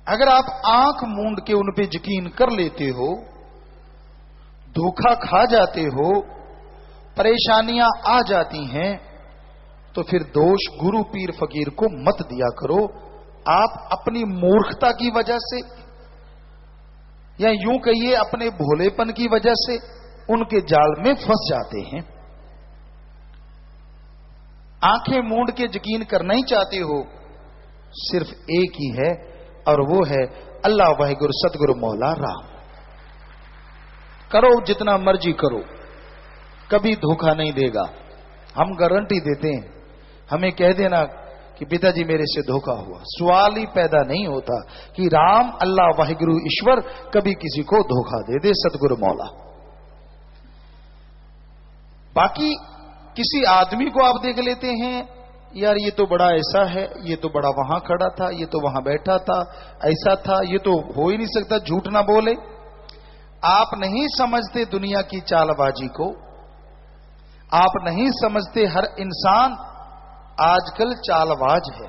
अगर आप आंख मूंद के उन पे यकीन कर लेते हो, धोखा खा जाते हो, परेशानियां आ जाती हैं, तो फिर दोष गुरु पीर फकीर को मत दिया करो। आप अपनी मूर्खता की वजह से या यूं कहिए अपने भोलेपन की वजह से उनके जाल में फंस जाते हैं। आंखें मूंद के यकीन करना ही चाहते हो, सिर्फ एक ही है और वो है अल्लाह वाहिगुरु सतगुरु मौला राम। करो जितना मर्जी करो, कभी धोखा नहीं देगा। हम गारंटी देते हैं। हमें कह देना कि पिताजी मेरे से धोखा हुआ, सवाल ही पैदा नहीं होता कि राम अल्लाह वाहिगुरु ईश्वर कभी किसी को धोखा दे दे, सतगुरु मौला। बाकी किसी आदमी को आप देख लेते हैं, यार ये तो बड़ा ऐसा है, ये तो बड़ा वहां खड़ा था, ये तो वहां बैठा था, ऐसा था, ये तो हो ही नहीं सकता, झूठ ना बोले। आप नहीं समझते दुनिया की चालबाजी को, आप नहीं समझते हर इंसान आजकल चालबाज है।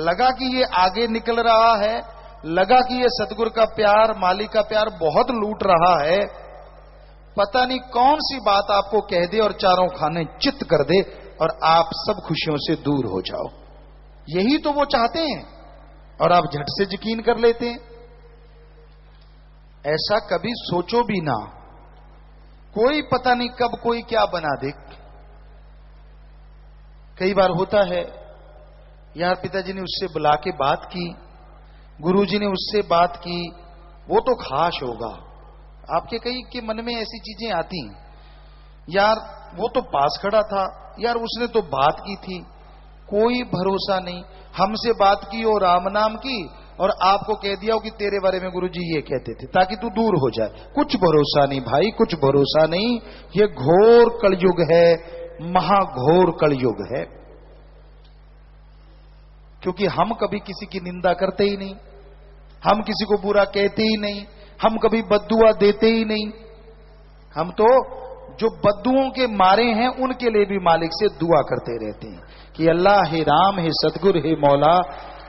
लगा कि ये आगे निकल रहा है, लगा कि ये सतगुरु का प्यार, मालिक का प्यार बहुत लूट रहा है, पता नहीं कौन सी बात आपको कह दे और चारों खाने चित कर दे और आप सब खुशियों से दूर हो जाओ। यही तो वो चाहते हैं और आप झट से यकीन कर लेते हैं। ऐसा कभी सोचो भी ना, कोई पता नहीं कब कोई क्या बना दे। कई बार होता है, यार पिताजी ने उससे बुला के बात की, गुरुजी ने उससे बात की, वो तो खास होगा। आपके कई के मन में ऐसी चीजें आती हैं, यार वो तो पास खड़ा था, यार उसने तो बात की थी, कोई भरोसा नहीं। हमसे बात की और राम नाम की और आपको कह दिया हो कि तेरे बारे में गुरुजी ये कहते थे, ताकि तू दूर हो जाए। कुछ भरोसा नहीं भाई, कुछ भरोसा नहीं। ये घोर कलयुग है, महाघोर कलयुग है। क्योंकि हम कभी किसी की निंदा करते ही नहीं, हम किसी को बुरा कहते ही नहीं, हम कभी बद्दुआ देते ही नहीं। हम तो जो बद्दुओं के मारे हैं उनके लिए भी मालिक से दुआ करते रहते हैं कि अल्लाह हे राम, हे सतगुरु, हे मौला,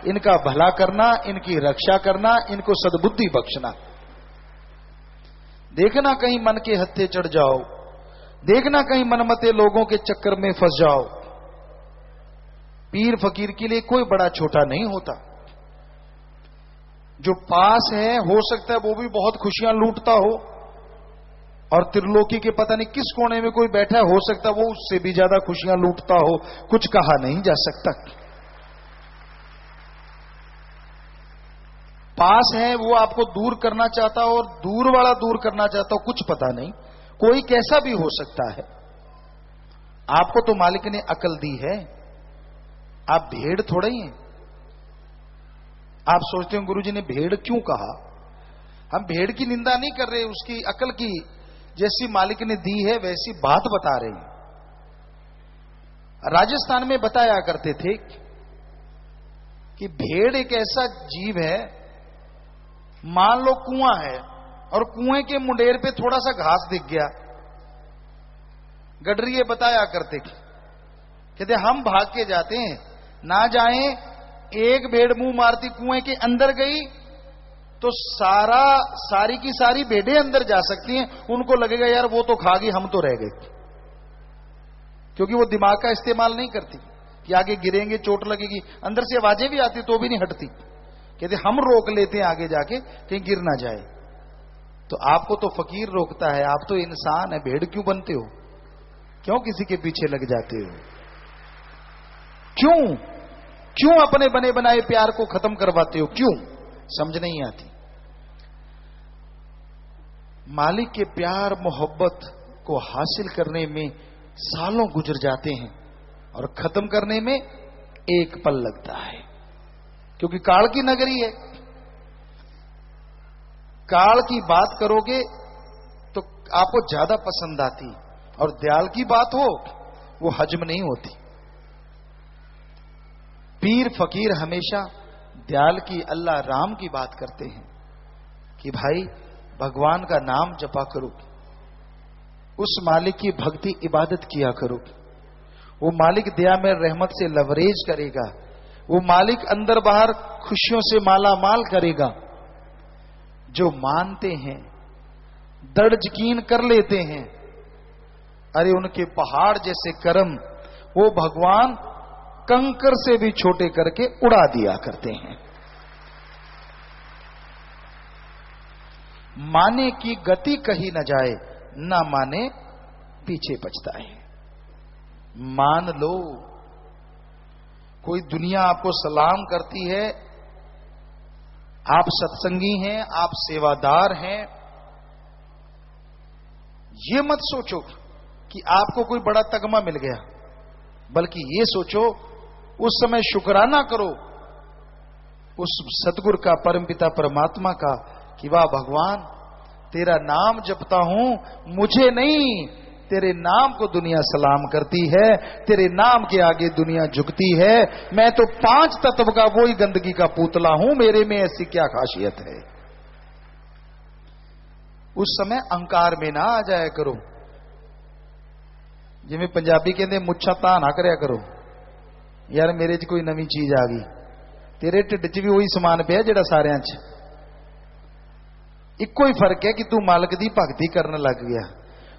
इनका भला करना, इनकी रक्षा करना, इनको सद्बुद्धि बख्शना। देखना कहीं मन के हत्थे चढ़ जाओ, देखना कहीं मनमते लोगों के चक्कर में फंस जाओ। पीर फकीर के लिए कोई बड़ा छोटा नहीं होता। जो पास है, हो सकता है वो भी बहुत खुशियां लूटता हो, और त्रिलोकी के पता नहीं किस कोने में कोई बैठा है, हो सकता है वो उससे भी ज्यादा खुशियां लूटता हो। कुछ कहा नहीं जा सकता। पास है वो आपको दूर करना चाहता हो और दूर वाला दूर करना चाहता हो, कुछ पता नहीं। कोई कैसा भी हो सकता है। आपको तो मालिक ने अकल दी है, आप भेड़ थोड़े ही हैं। आप सोचते हो गुरुजी ने भेड़ क्यों कहा? हम भेड़ की निंदा नहीं कर रहे, उसकी अकल की जैसी मालिक ने दी है वैसी बात बता रहे हैं। राजस्थान में बताया करते थे कि भेड़ एक ऐसा जीव है, मान लो कुआं है और कुएं के मुंडेर पे थोड़ा सा घास दिख गया, गडरिए बताया करते कहते हम भाग के जाते हैं, ना जाएं, एक भेड़ मुंह मारती कुएं के अंदर गई तो सारी की सारी भेड़ें अंदर जा सकती हैं। उनको लगेगा यार वो तो खा गई, हम तो रह गए, क्योंकि वो दिमाग का इस्तेमाल नहीं करती कि आगे गिरेंगे चोट लगेगी। अंदर से आवाजें भी आती तो भी नहीं हटती। कहते हम रोक लेते हैं आगे जाके कहीं गिर ना जाए। तो आपको तो फकीर रोकता है, आप तो इंसान है, भेड़ क्यों बनते हो? क्यों किसी के पीछे लग जाते हो? क्यों अपने बने बनाए प्यार को खत्म करवाते हो? क्यों? समझ नहीं आती। मालिक के प्यार मोहब्बत को हासिल करने में सालों गुजर जाते हैं और खत्म करने में एक पल लगता है, क्योंकि काल की नगरी है। काल की बात करोगे तो आपको ज्यादा पसंद आती, और दयाल की बात हो वो हजम नहीं होती। पीर फकीर हमेशा दयाल की, अल्लाह राम की बात करते हैं कि भाई भगवान का नाम जपा करो, उस मालिक की भक्ति इबादत किया करो। वो मालिक दया में रहमत से लवरेज करेगा, वो मालिक अंदर बाहर खुशियों से माला माल करेगा। जो मानते हैं, दृढ़ यकीन कर लेते हैं, अरे उनके पहाड़ जैसे कर्म वो भगवान कंकर से भी छोटे करके उड़ा दिया करते हैं। माने की गति कही न जाए, ना माने पीछे पछताए। मान लो, कोई दुनिया आपको सलाम करती है, आप सत्संगी हैं, आप सेवादार हैं, ये मत सोचो कि आपको कोई बड़ा तगमा मिल गया, बल्कि ये सोचो उस समय शुक्राना करो उस सतगुरु का, परमपिता परमात्मा का, कि वाह भगवान, तेरा नाम जपता हूं, मुझे नहीं, तेरे नाम को दुनिया सलाम करती है, तेरे नाम के आगे दुनिया झुकती है। मैं तो 5 तत्व का वही गंदगी का पुतला हूं, मेरे में ऐसी क्या खासियत है। उस समय अहंकार में ना आ जाया करो। जिਵੇਂ पंजाबी कहते मुच्छा ता ना करया करो, यार मेरे च कोई नवी चीज आ गई, तेरे ढिड च भी वही समान पिया जेड़ा सारियां च। इको ही फर्क है कि तू मालिक दी भगती करन लग गया,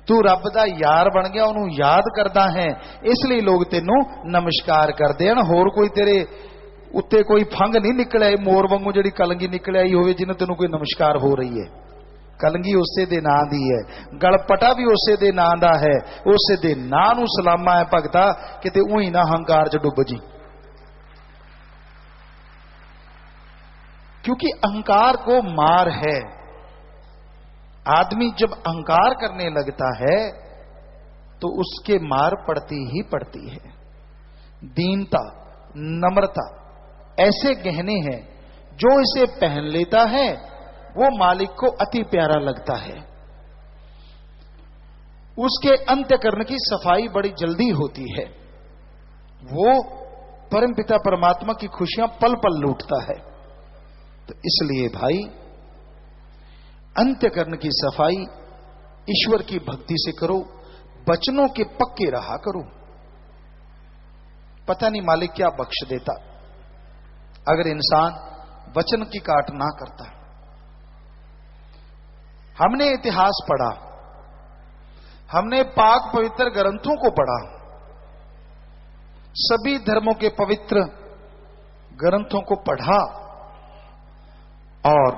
तू रब दा यार बन गया, उन्होंने याद करदा है, इसलिए लोग तेनों नमस्कार करते हैं। होर कोई तेरे उत्ते कोई फंग नहीं निकल आई, मोर वांगू जिहड़ी कलंगी निकल आई होवे जिन्हें तेनों कोई नमस्कार हो रही है। कलंगी उसे दे नां दी है, गलपटा भी उसे दे नां दा है, उसे दे नां नूं सलामा है भगता, किते उही ना हंकार च डुब जी। क्योंकि अहंकार को मार है। आदमी जब अहंकार करने लगता है तो उसके मार पड़ती ही पड़ती है। दीनता, नम्रता ऐसे गहने हैं, जो इसे पहन लेता है वो मालिक को अति प्यारा लगता है। उसके अंतःकरण की सफाई बड़ी जल्दी होती है, वो परमपिता परमात्मा की खुशियां पल पल लूटता है। तो इसलिए भाई, अंतःकरण की सफाई ईश्वर की भक्ति से करो, वचनों के पक्के रहा करो। पता नहीं मालिक क्या बख्श देता अगर इंसान वचन की काट ना करता। हमने इतिहास पढ़ा, हमने पाक पवित्र ग्रंथों को पढ़ा, सभी धर्मों के पवित्र ग्रंथों को पढ़ा, और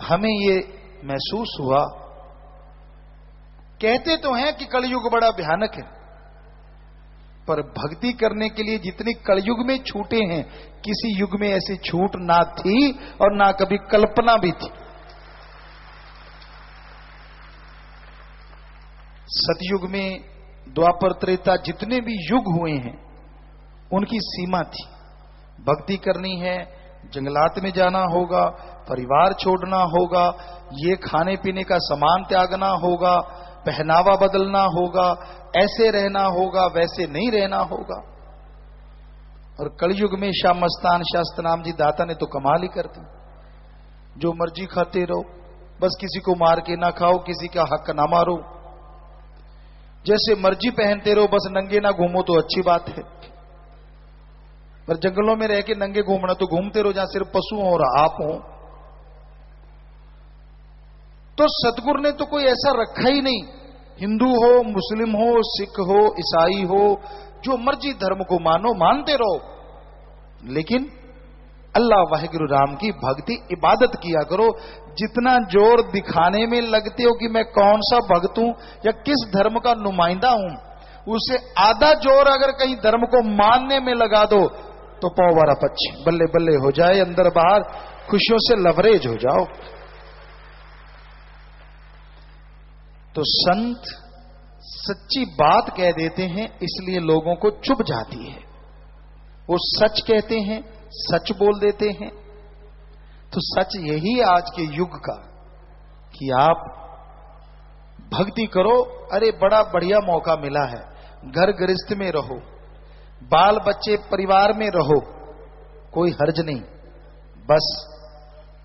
हमें ये महसूस हुआ, कहते तो हैं कि कलयुग बड़ा भयानक है, पर भक्ति करने के लिए जितनी कलयुग में छूटे हैं, किसी युग में ऐसी छूट ना थी और ना कभी कल्पना भी थी। सतयुग में, द्वापर, त्रेता, जितने भी युग हुए हैं उनकी सीमा थी। भक्ति करनी है, जंगलात में जाना होगा, परिवार छोड़ना होगा, ये खाने पीने का सामान त्यागना होगा, पहनावा बदलना होगा, ऐसे रहना होगा, वैसे नहीं रहना होगा। और कलयुग में शाह मस्तान शास्त्रनाम जी दाता ने तो कमाल ही कर दी। जो मर्जी खाते रहो, बस किसी को मार के ना खाओ, किसी का हक ना मारो, जैसे मर्जी पहनते रहो, बस नंगे ना घूमो तो अच्छी बात है। पर जंगलों में रह के नंगे घूमना तो घूमते रहो जहां सिर्फ पशु हो और आप हो। तो सतगुरु ने तो कोई ऐसा रखा ही नहीं, हिंदू हो, मुस्लिम हो, सिख हो, ईसाई हो, जो मर्जी धर्म को मानो, मानते रहो, लेकिन अल्लाह वाहिगुरु राम की भक्ति इबादत किया करो। जितना जोर दिखाने में लगते हो कि मैं कौन सा भक्त हूं या किस धर्म का नुमाइंदा हूं, उसे आधा जोर अगर कहीं धर्म को मानने में लगा दो तो पौवारा पक्षी बल्ले बल्ले हो जाए, अंदर बाहर खुशियों से लवरेज हो जाओ। तो संत सच्ची बात कह देते हैं, इसलिए लोगों को चुभ जाती है। वो सच कहते हैं, सच बोल देते हैं। तो सच यही आज के युग का कि आप भक्ति करो। अरे बड़ा बढ़िया मौका मिला है, घर गृहस्थ में रहो, बाल बच्चे परिवार में रहो, कोई हर्ज नहीं, बस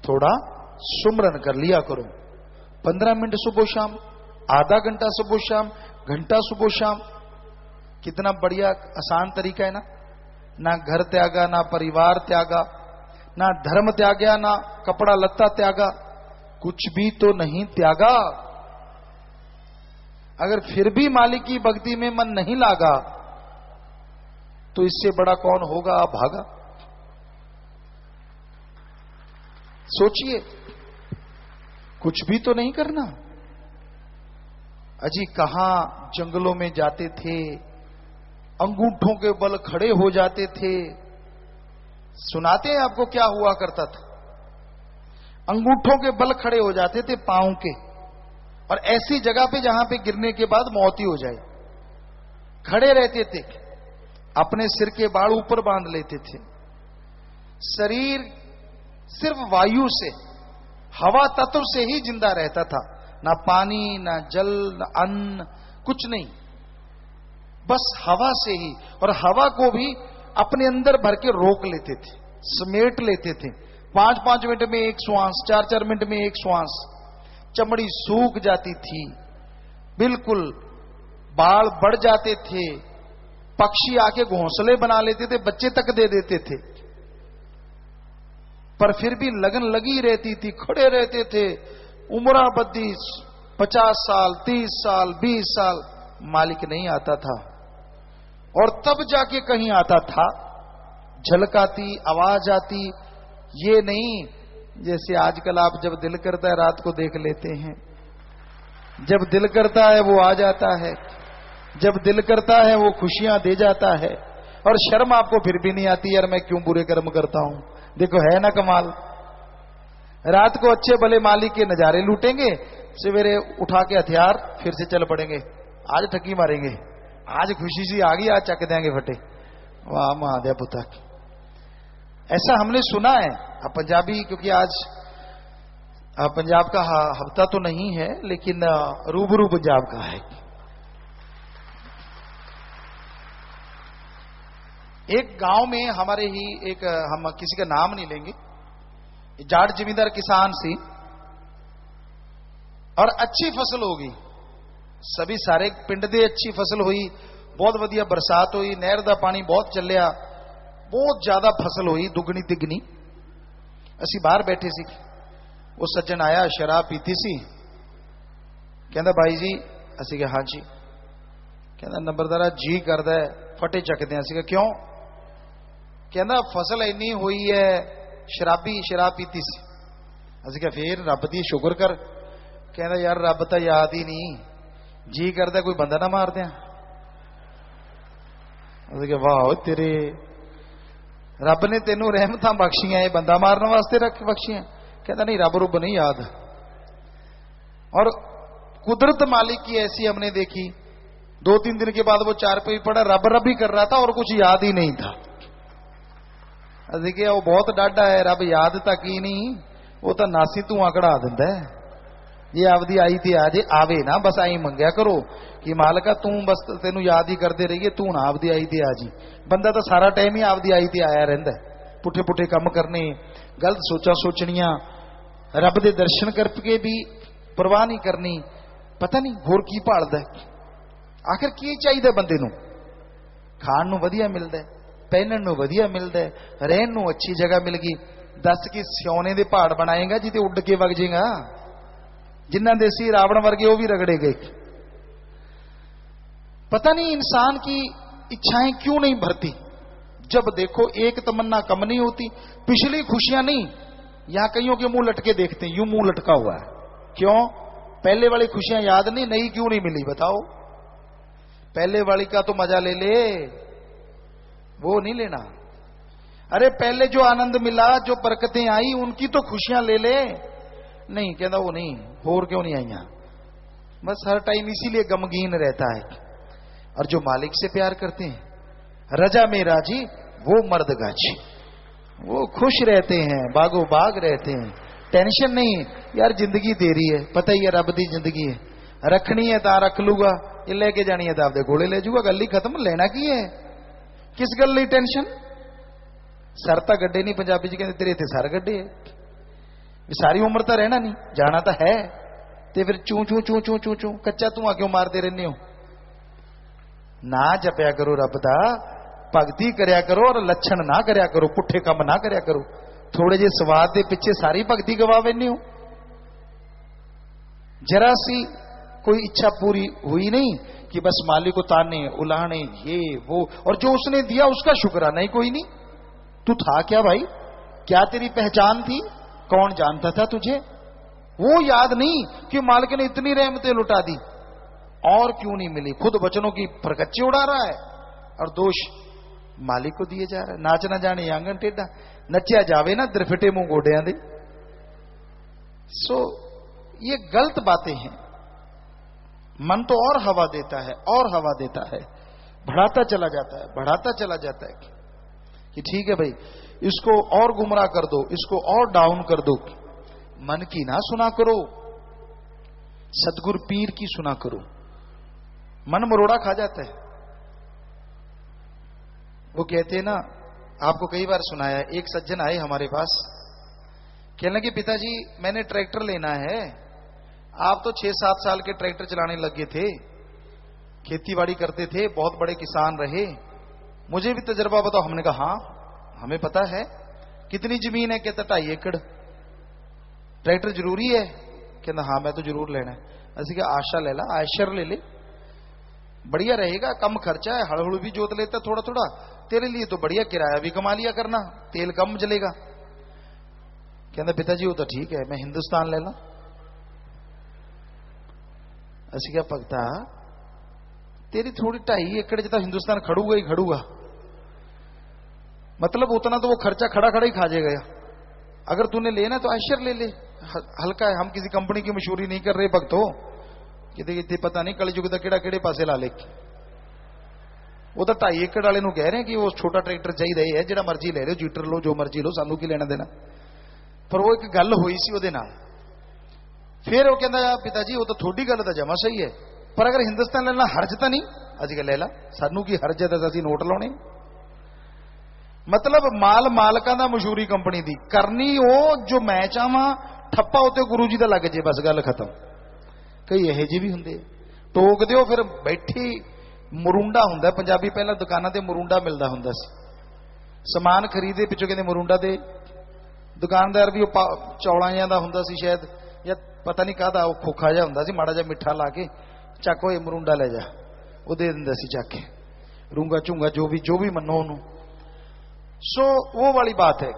थोड़ा सुमरन कर लिया करो। 15 मिनट सुबह शाम, आधा घंटा सुबह शाम, घंटा सुबह शाम, कितना बढ़िया आसान तरीका है ना। ना घर त्यागा, ना परिवार त्यागा, ना धर्म त्यागा, ना कपड़ा लत्ता त्यागा, कुछ भी तो नहीं त्यागा। अगर फिर भी मालिक की भक्ति में मन नहीं लागा तो इससे बड़ा कौन होगा भागा। सोचिए, कुछ भी तो नहीं करना। अजी कहां जंगलों में जाते थे, अंगूठों के बल खड़े हो जाते थे। सुनाते हैं आपको क्या हुआ करता था। अंगूठों के बल खड़े हो जाते थे पांव के, और ऐसी जगह पे जहां पे गिरने के बाद मौत ही हो जाए। खड़े रहते थे, अपने सिर के बाल ऊपर बांध लेते थे। शरीर सिर्फ वायु से, हवा तत्व से ही जिंदा रहता था। ना पानी, ना जल, ना अन्न, कुछ नहीं, बस हवा से ही। और हवा को भी अपने अंदर भर के रोक लेते थे, समेट लेते थे। 5-5 मिनट में एक श्वास, 4-4 मिनट में एक श्वास। चमड़ी सूख जाती थी बिल्कुल, बाल बढ़ जाते थे, पक्षी आके घोंसले बना लेते थे, बच्चे तक दे देते थे। पर फिर भी लगन लगी रहती थी, खड़े रहते थे। उम्राबद्दी 50 साल, 30 साल, 20 साल, मालिक नहीं आता था। और तब जाके कहीं आता था, झलक आती, आवाज आती। ये नहीं जैसे आजकल आप जब दिल करता है रात को देख लेते हैं, जब दिल करता है वो आ जाता है, जब दिल करता है वो खुशियां दे जाता है। और शर्म आपको फिर भी नहीं आती, यार मैं क्यों बुरे कर्म करता हूं। देखो है ना कमाल। रात को अच्छे भले मालिक के नजारे लूटेंगे, सवेरे उठा के हथियार फिर से चल पड़ेंगे, आज ठगी मारेंगे, आज खुशी सी आ गई, आज चक देंगे फटे। वाह महादेव पुता। ऐसा हमने सुना है। अब पंजाबी, क्योंकि आज पंजाब का हफ्ता तो नहीं है, लेकिन रूबरू पंजाब का है। एक गांव में हमारे ही एक, हम किसी का नाम नहीं लेंगे, जाट जिमीदार किसान सी, और अच्छी फसल होगी, सभी सारे पिंड दे अच्छी फसल हुई, बहुत वधिया बरसात हुई, नहर दा पानी बहुत चलिया, बहुत ज्यादा फसल हुई, दुगनी तिगनी। असी बाहर बैठे सी, वो सज्जन आया, शराब पीती सी, कहता भाई जी। असी कहा हाँ जी। कहता नंबरदारा जी करदा है फटे चकते हैं। असी कहा क्यों? कहता फसल इन्नी हुई है, शराबी शराब पीती सी। असी कहा फिर रब दी शुक्र कर। कहता यार रब तो याद ही नहीं, जी करदा कोई बंदा ना मार दिया। असी कहा वाह तेरे, रब ने तेनू रहमतां बख्शियां, ये बंदा मारने वास्ते रख बख्शियां। कहता नहीं रब रुब नहीं याद। और कुदरत मालिक की ऐसी हमने देखी, 2-3 दिन के बाद वो 4 पे पड़ा, रब रब ही कर रहा था और कुछ याद ही नहीं था। देखिए वो बहुत डाढ़ा है, रब याद तक ही नहीं, वो तो नासी धुआं कढ़ा दिंदा है। ये आपदी आई थी आज आवे ना, बस आई मंगया करो कि मालका तू बस तेनू याद ही करते रहिए, तू ना आपदी आई थी आज ही। बंदा तो सारा टाइम ही आपदी आई थी आया रहता है, पुठे पुठे काम करने, गलत सोचा सोचनिया, रब दे दर्शन करके भी परवाह नहीं करनी। पता नहीं होर की भालदा है। आखिर की चाहिए बंदे नू? खाण नू वधिया मिलदा है, पहनण नू वधिया मिलदा है, रहन नू अच्छी जगह मिल गई, दस की सियाने दे पहाड़ बनाएगा जिते उड़ के वग जाएगा। जिन्ना देसी रावण वर्गे वो भी रगड़े गए। पता नहीं इंसान की इच्छाएं क्यों नहीं भरती। जब देखो एक तमन्ना कम नहीं होती। पिछली खुशियां नहीं, यहां कईयों के मुंह लटके देखते हैं, यूं मुंह लटका हुआ है। क्यों? पहले वाली खुशियां याद नहीं, नई क्यों नहीं मिली बताओ? पहले वाली का तो मजा ले ले, वो नहीं लेना। अरे पहले जो आनंद मिला, जो बरकतें आई, उनकी तो खुशियां ले ले। नहीं कहता वो नहीं, और क्यों नहीं आईया? बस हर टाइम इसीलिए गमगीन रहता है। और जो मालिक से प्यार करते हैं, रजा में राजी वो मर्द गाजी, वो खुश रहते हैं, बागो बाग रहते हैं, टेंशन नहीं। यार जिंदगी तेरी है, पता ही है रब दी जिंदगी है, रखनी है तो रख लूगा, ये लेके जानी है तो आपके घोड़े ले जूगा, गल ही खत्म। लेना की है, किस गल ली टेंशन? सर तो गड्ढे नहीं, पंजाबी जी कहते तेरे इतने सर गड्ढे है, सारी उम्र तो रहना नहीं, जाना तो है, तो फिर चू चू चू चू चू चू कच्चा धुआं क्यों मारते रहने हो? ना जपया करो रब दा, भगती करया करो और लक्षण ना करया करो, पुठे काम ना करया करो। थोड़े जे स्वाद के पिछे सारी भगती गवा बैठे हो। जरा सी कोई इच्छा पूरी हुई नहीं कि बस मालिक को ताने उलाहने ये वो, और जो उसने दिया उसका शुक्राना ही कोई नहीं। तू था क्या भाई? क्या तेरी पहचान थी? कौन जानता था तुझे? वो याद नहीं कि मालिक ने इतनी रहमतें लुटा दी और क्यों नहीं मिली। खुद बचनों की फरकच्चे उड़ा रहा है और दोष मालिक को दिए जा रहा है। नाच ना जाने आंगन टेढ़ा, नचिया जावे ना द्रफिटे मुंह गोडियां दे। सो ये गलत बातें हैं। मन तो और हवा देता है और हवा देता है, बढ़ाता चला जाता है, बढ़ाता चला जाता है कि ठीक है भाई इसको और गुमराह कर दो, इसको और डाउन कर दो। मन की ना सुना करो, सतगुरु पीर की सुना करो। मन मरोड़ा खा जाता है। वो कहते हैं ना, आपको कई बार सुनाया, एक सज्जन आए हमारे पास, कहने लगे पिताजी मैंने ट्रैक्टर लेना है। आप तो 6-7 साल के ट्रैक्टर चलाने लगे थे, खेतीबाड़ी करते थे, बहुत बड़े किसान रहे, मुझे भी तजर्बा बताओ। हमने कहा हाँ हमें पता है। कितनी जमीन है? कहता 2.5 एकड़। ट्रैक्टर जरूरी है? कहता हाँ मैं तो जरूर लेना है। ऐसे क्या आशा ले ला, आयशर ले ले, बढ़िया रहेगा, कम खर्चा है, हड़हड़ भी जोत लेता थोड़ा थोड़ा, तेरे लिए तो बढ़िया, किराया भी कमा लिया करना, तेल कम जलेगा। कहता पिताजी वो तो ठीक है, मैं हिंदुस्तान ले ला। ऐसे क्या भगता, तेरी थोड़ी 2.5 एकड़ जितना हिंदुस्तान खड़ूगा ही खड़ूगा, मतलब उतना तो वो खर्चा खड़ा खड़ा ही खा जाएगा। अगर तूने लेना तो आयशर ले ले, हल्का है। हम किसी कंपनी की मशहूरी नहीं कर रहे भगतो, कि पता नहीं कलयुग दा केड़ा केड़े पासे ला ले। वो तो 2.5 एकड़ वाले कह रहे हैं कि वो छोटा ट्रैक्टर चाहिए है, जिहड़ा मर्जी ले लो, जीटर लो, जो मर्जी लो, सानू की लेना देना। पर वो एक गल हुई सी उहदे नाल। फिर वो कहता पिताजी वो तो थोड़ी गल तो जमा सही है, पर अगर हिंदुस्तान लेना हर्ज तो नहीं, अज ले ला, सानू की हर्ज है, असीं नोट लाने। मतलब माल मालकां दा मशहूरी कंपनी दी करनी, हो जो मैं चाहवा ठप्पा उते गुरु जी दा लग जे, बस गल खत्म। कई यह जी भी हुंदे, टोक दिओ फिर बैठी मुरुंडा हुंदा। पंजाबी पहला दुकानां ते मुरुंडा मिलदा हुंदा सी, समान खरीदे पिछों कहंदे मुरुंडा दे। दुकानदार भी चौलां जिहां दा हुंदा सी शायद, या पता नहीं काहदा, वो खोखा जिहा हुंदा सी, माड़ा जिहा मिठा ला के चक होए मुरुंडा ले जा, वो दे दिंदा सी चक के, रूंगा झूंगा जो भी मनो उन्होंने। सो वो वाली बात है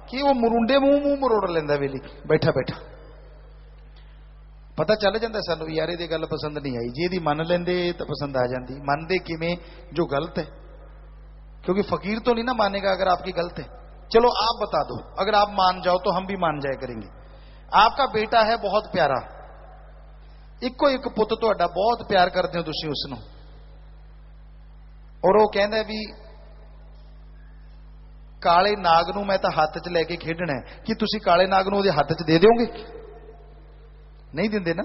कि वो मुरुंडे मुंह मरोड़ लेंदा वेली बैठा बैठा। पता चल जाता सानू यार ये गल पसंद नहीं आई, जे यदि मन लेंदे तो पसंद आ जाती। मनदे किवें जो गलत है, क्योंकि फकीर तो नहीं ना मानेगा अगर आपकी गलत है। चलो आप बता दो, अगर आप मान जाओ तो हम भी मान जाया करेंगे। आपका बेटा है बहुत प्यारा, इको एक पुत तुहाडा, बहुत प्यार करते हो तुसीं उसनूं, और वो कहंदा भी काले नाग नूं मैं तो हाथ च लैके खेडना है, कि तुसीं काले नाग नूं उहदे हाथ च दे दोगे? नहीं दिंदे ना।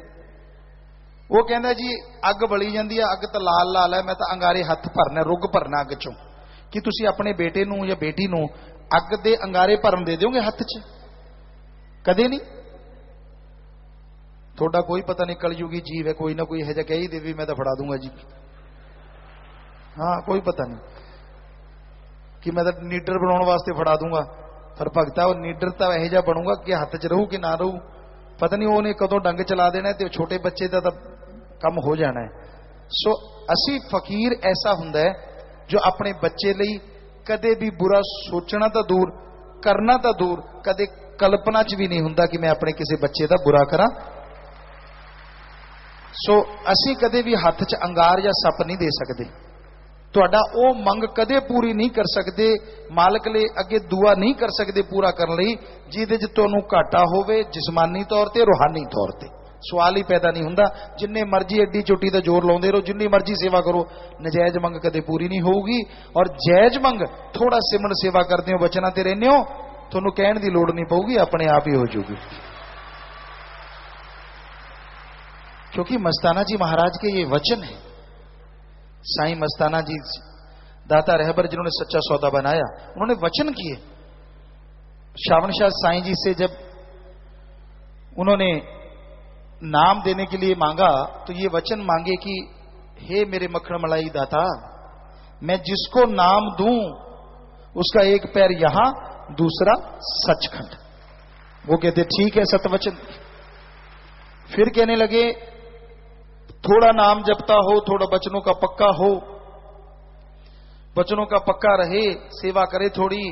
वो कहंदा जी अग बली जांदी है, अग तो लाल लाल है, मैं तो अंगारे हथ भरना, रुग भरना अग चों, कि तुसीं अपने बेटे नूं या बेटी नूं अग दे अंगारे भरन दे दोगे हथ च? कदे नहीं। थोड़ा कोई पता नहीं कलयुगी जीव है, कोई ना कोई है कह ही दे भी मैं तो फड़ा दूंगा जी। हाँ कोई पता नहीं कि मैं तो नीडर बनाने वास्ते फड़ा दूंगा, पर भगता वो नीडर तो यह जा बनूंगा कि हथ च रहू कि ना रहू, पता नहीं उन्हें कदों डंग चला देना है, तो छोटे बच्चे का तो कम हो जाना है। सो असी फकीर ऐसा हुंदा है जो अपने बच्चे लिए कदे भी बुरा सोचना तो दूर, करना तो दूर, कदे कल्पना च भी नहीं हुंदा कि मैं अपने किसी बच्चे का बुरा करा। सो असी कदे भी हाथ च अंगार या सप नहीं दे सकते, तुहाडा ओ मंग कदे पूरी नहीं कर सकते, मालक ले अगे दुआ नहीं कर सकते पूरा करने लई जिहदे च तुहानूं घाटा होवे जिसमानी तौर ते, रूहानी तौर ते। सवाल ही पैदा नहीं हुंदा। जिन्ने मर्जी एडी चोटी दा जोर लाउंदे रहो, जिन्नी मर्जी सेवा करो, नजायज मंग कदे पूरी नहीं होगी। और जायज मंग थोड़ा सिमन सेवा करते हो, बचना ते रहने हो, तुहानूं कहण दी लोड़ नहीं पऊगी, अपने आप ही हो जाऊगी। क्योंकि मस्ताना जी महाराज के ये वचन है। साईं मस्ताना जी दाता रहबर जिन्होंने सच्चा सौदा बनाया, उन्होंने वचन किए। श्रावण शाह साईं जी से जब उन्होंने नाम देने के लिए मांगा तो ये वचन मांगे कि हे मेरे मक्खन मलाई दाता, मैं जिसको नाम दूं उसका एक पैर यहां, दूसरा सचखंड। वो कहते ठीक है सतवचन। फिर कहने लगे थोड़ा नाम जपता हो, थोड़ा बचनों का पक्का हो, बचनों का पक्का रहे, सेवा करे थोड़ी,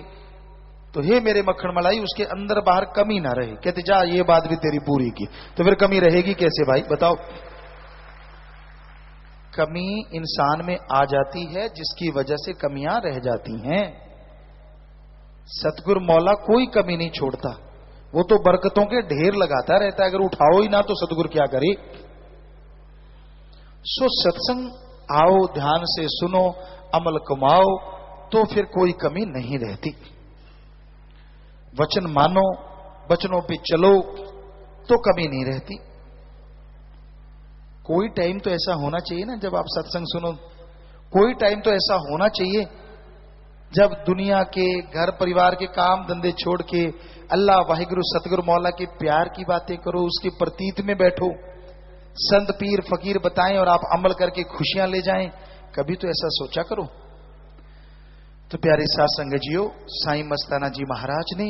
तो हे मेरे मक्खन मलाई उसके अंदर बाहर कमी ना रहे। कहते जा ये बात भी तेरी पूरी की। तो फिर कमी रहेगी कैसे भाई बताओ? कमी इंसान में आ जाती है जिसकी वजह से कमियां रह जाती हैं। सतगुरु मौला कोई कमी नहीं छोड़ता, वो तो बरकतों के ढेर लगाता रहता है। अगर उठाओ ही ना तो सतगुरु क्या करे? सो सत्संग आओ, ध्यान से सुनो, अमल कमाओ, तो फिर कोई कमी नहीं रहती। वचन मानो, वचनों पे चलो, तो कमी नहीं रहती। कोई टाइम तो ऐसा होना चाहिए ना जब आप सत्संग सुनो, कोई टाइम तो ऐसा होना चाहिए जब दुनिया के घर परिवार के काम धंधे छोड़ के अल्लाह वाहिगुरु सतगुरु मौला के प्यार की बातें करो, उसके प्रतीत में बैठो, संत पीर फकीर बताएं और आप अमल करके खुशियां ले जाएं। कभी तो ऐसा सोचा करो। तो प्यारे साथ संगत जियो, साईं मस्ताना जी महाराज ने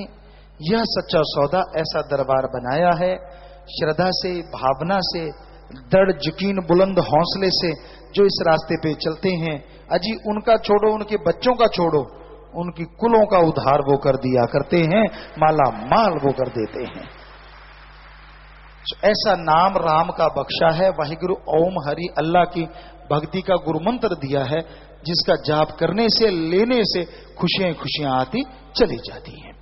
यह सच्चा सौदा ऐसा दरबार बनाया है, श्रद्धा से, भावना से, दृढ़ यकीन, बुलंद हौसले से जो इस रास्ते पे चलते हैं, अजी उनका छोड़ो, उनके बच्चों का छोड़ो, उनकी कुलों का उद्धार वो कर दिया करते हैं, माला माल वो कर देते हैं। ऐसा नाम राम का बख्शा है, वाहिगुरु ओम हरि अल्लाह की भक्ति का गुरु मंत्र दिया है, जिसका जाप करने से, लेने से खुशियां खुशियां आती चली जाती हैं।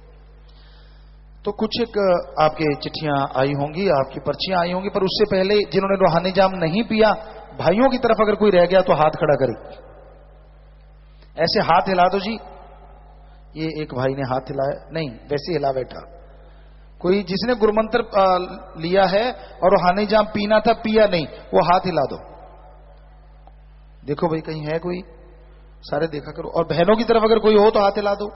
तो कुछ एक आपके चिट्ठियां आई होंगी, आपकी पर्चियां आई होंगी, पर उससे पहले जिन्होंने रूहानी जाम नहीं पिया, भाइयों की तरफ अगर कोई रह गया तो हाथ खड़ा करे, ऐसे हाथ हिला दो जी। ये एक भाई ने हाथ हिलाया, नहीं वैसे हिला बैठा। कोई जिसने गुरुमंत्र लिया है और रूहानी जाम पीना था, पिया नहीं, वो हाथ हिला दो। देखो भाई कहीं है कोई, सारे देखा करो। और बहनों की तरफ अगर कोई हो तो हाथ हिला दो।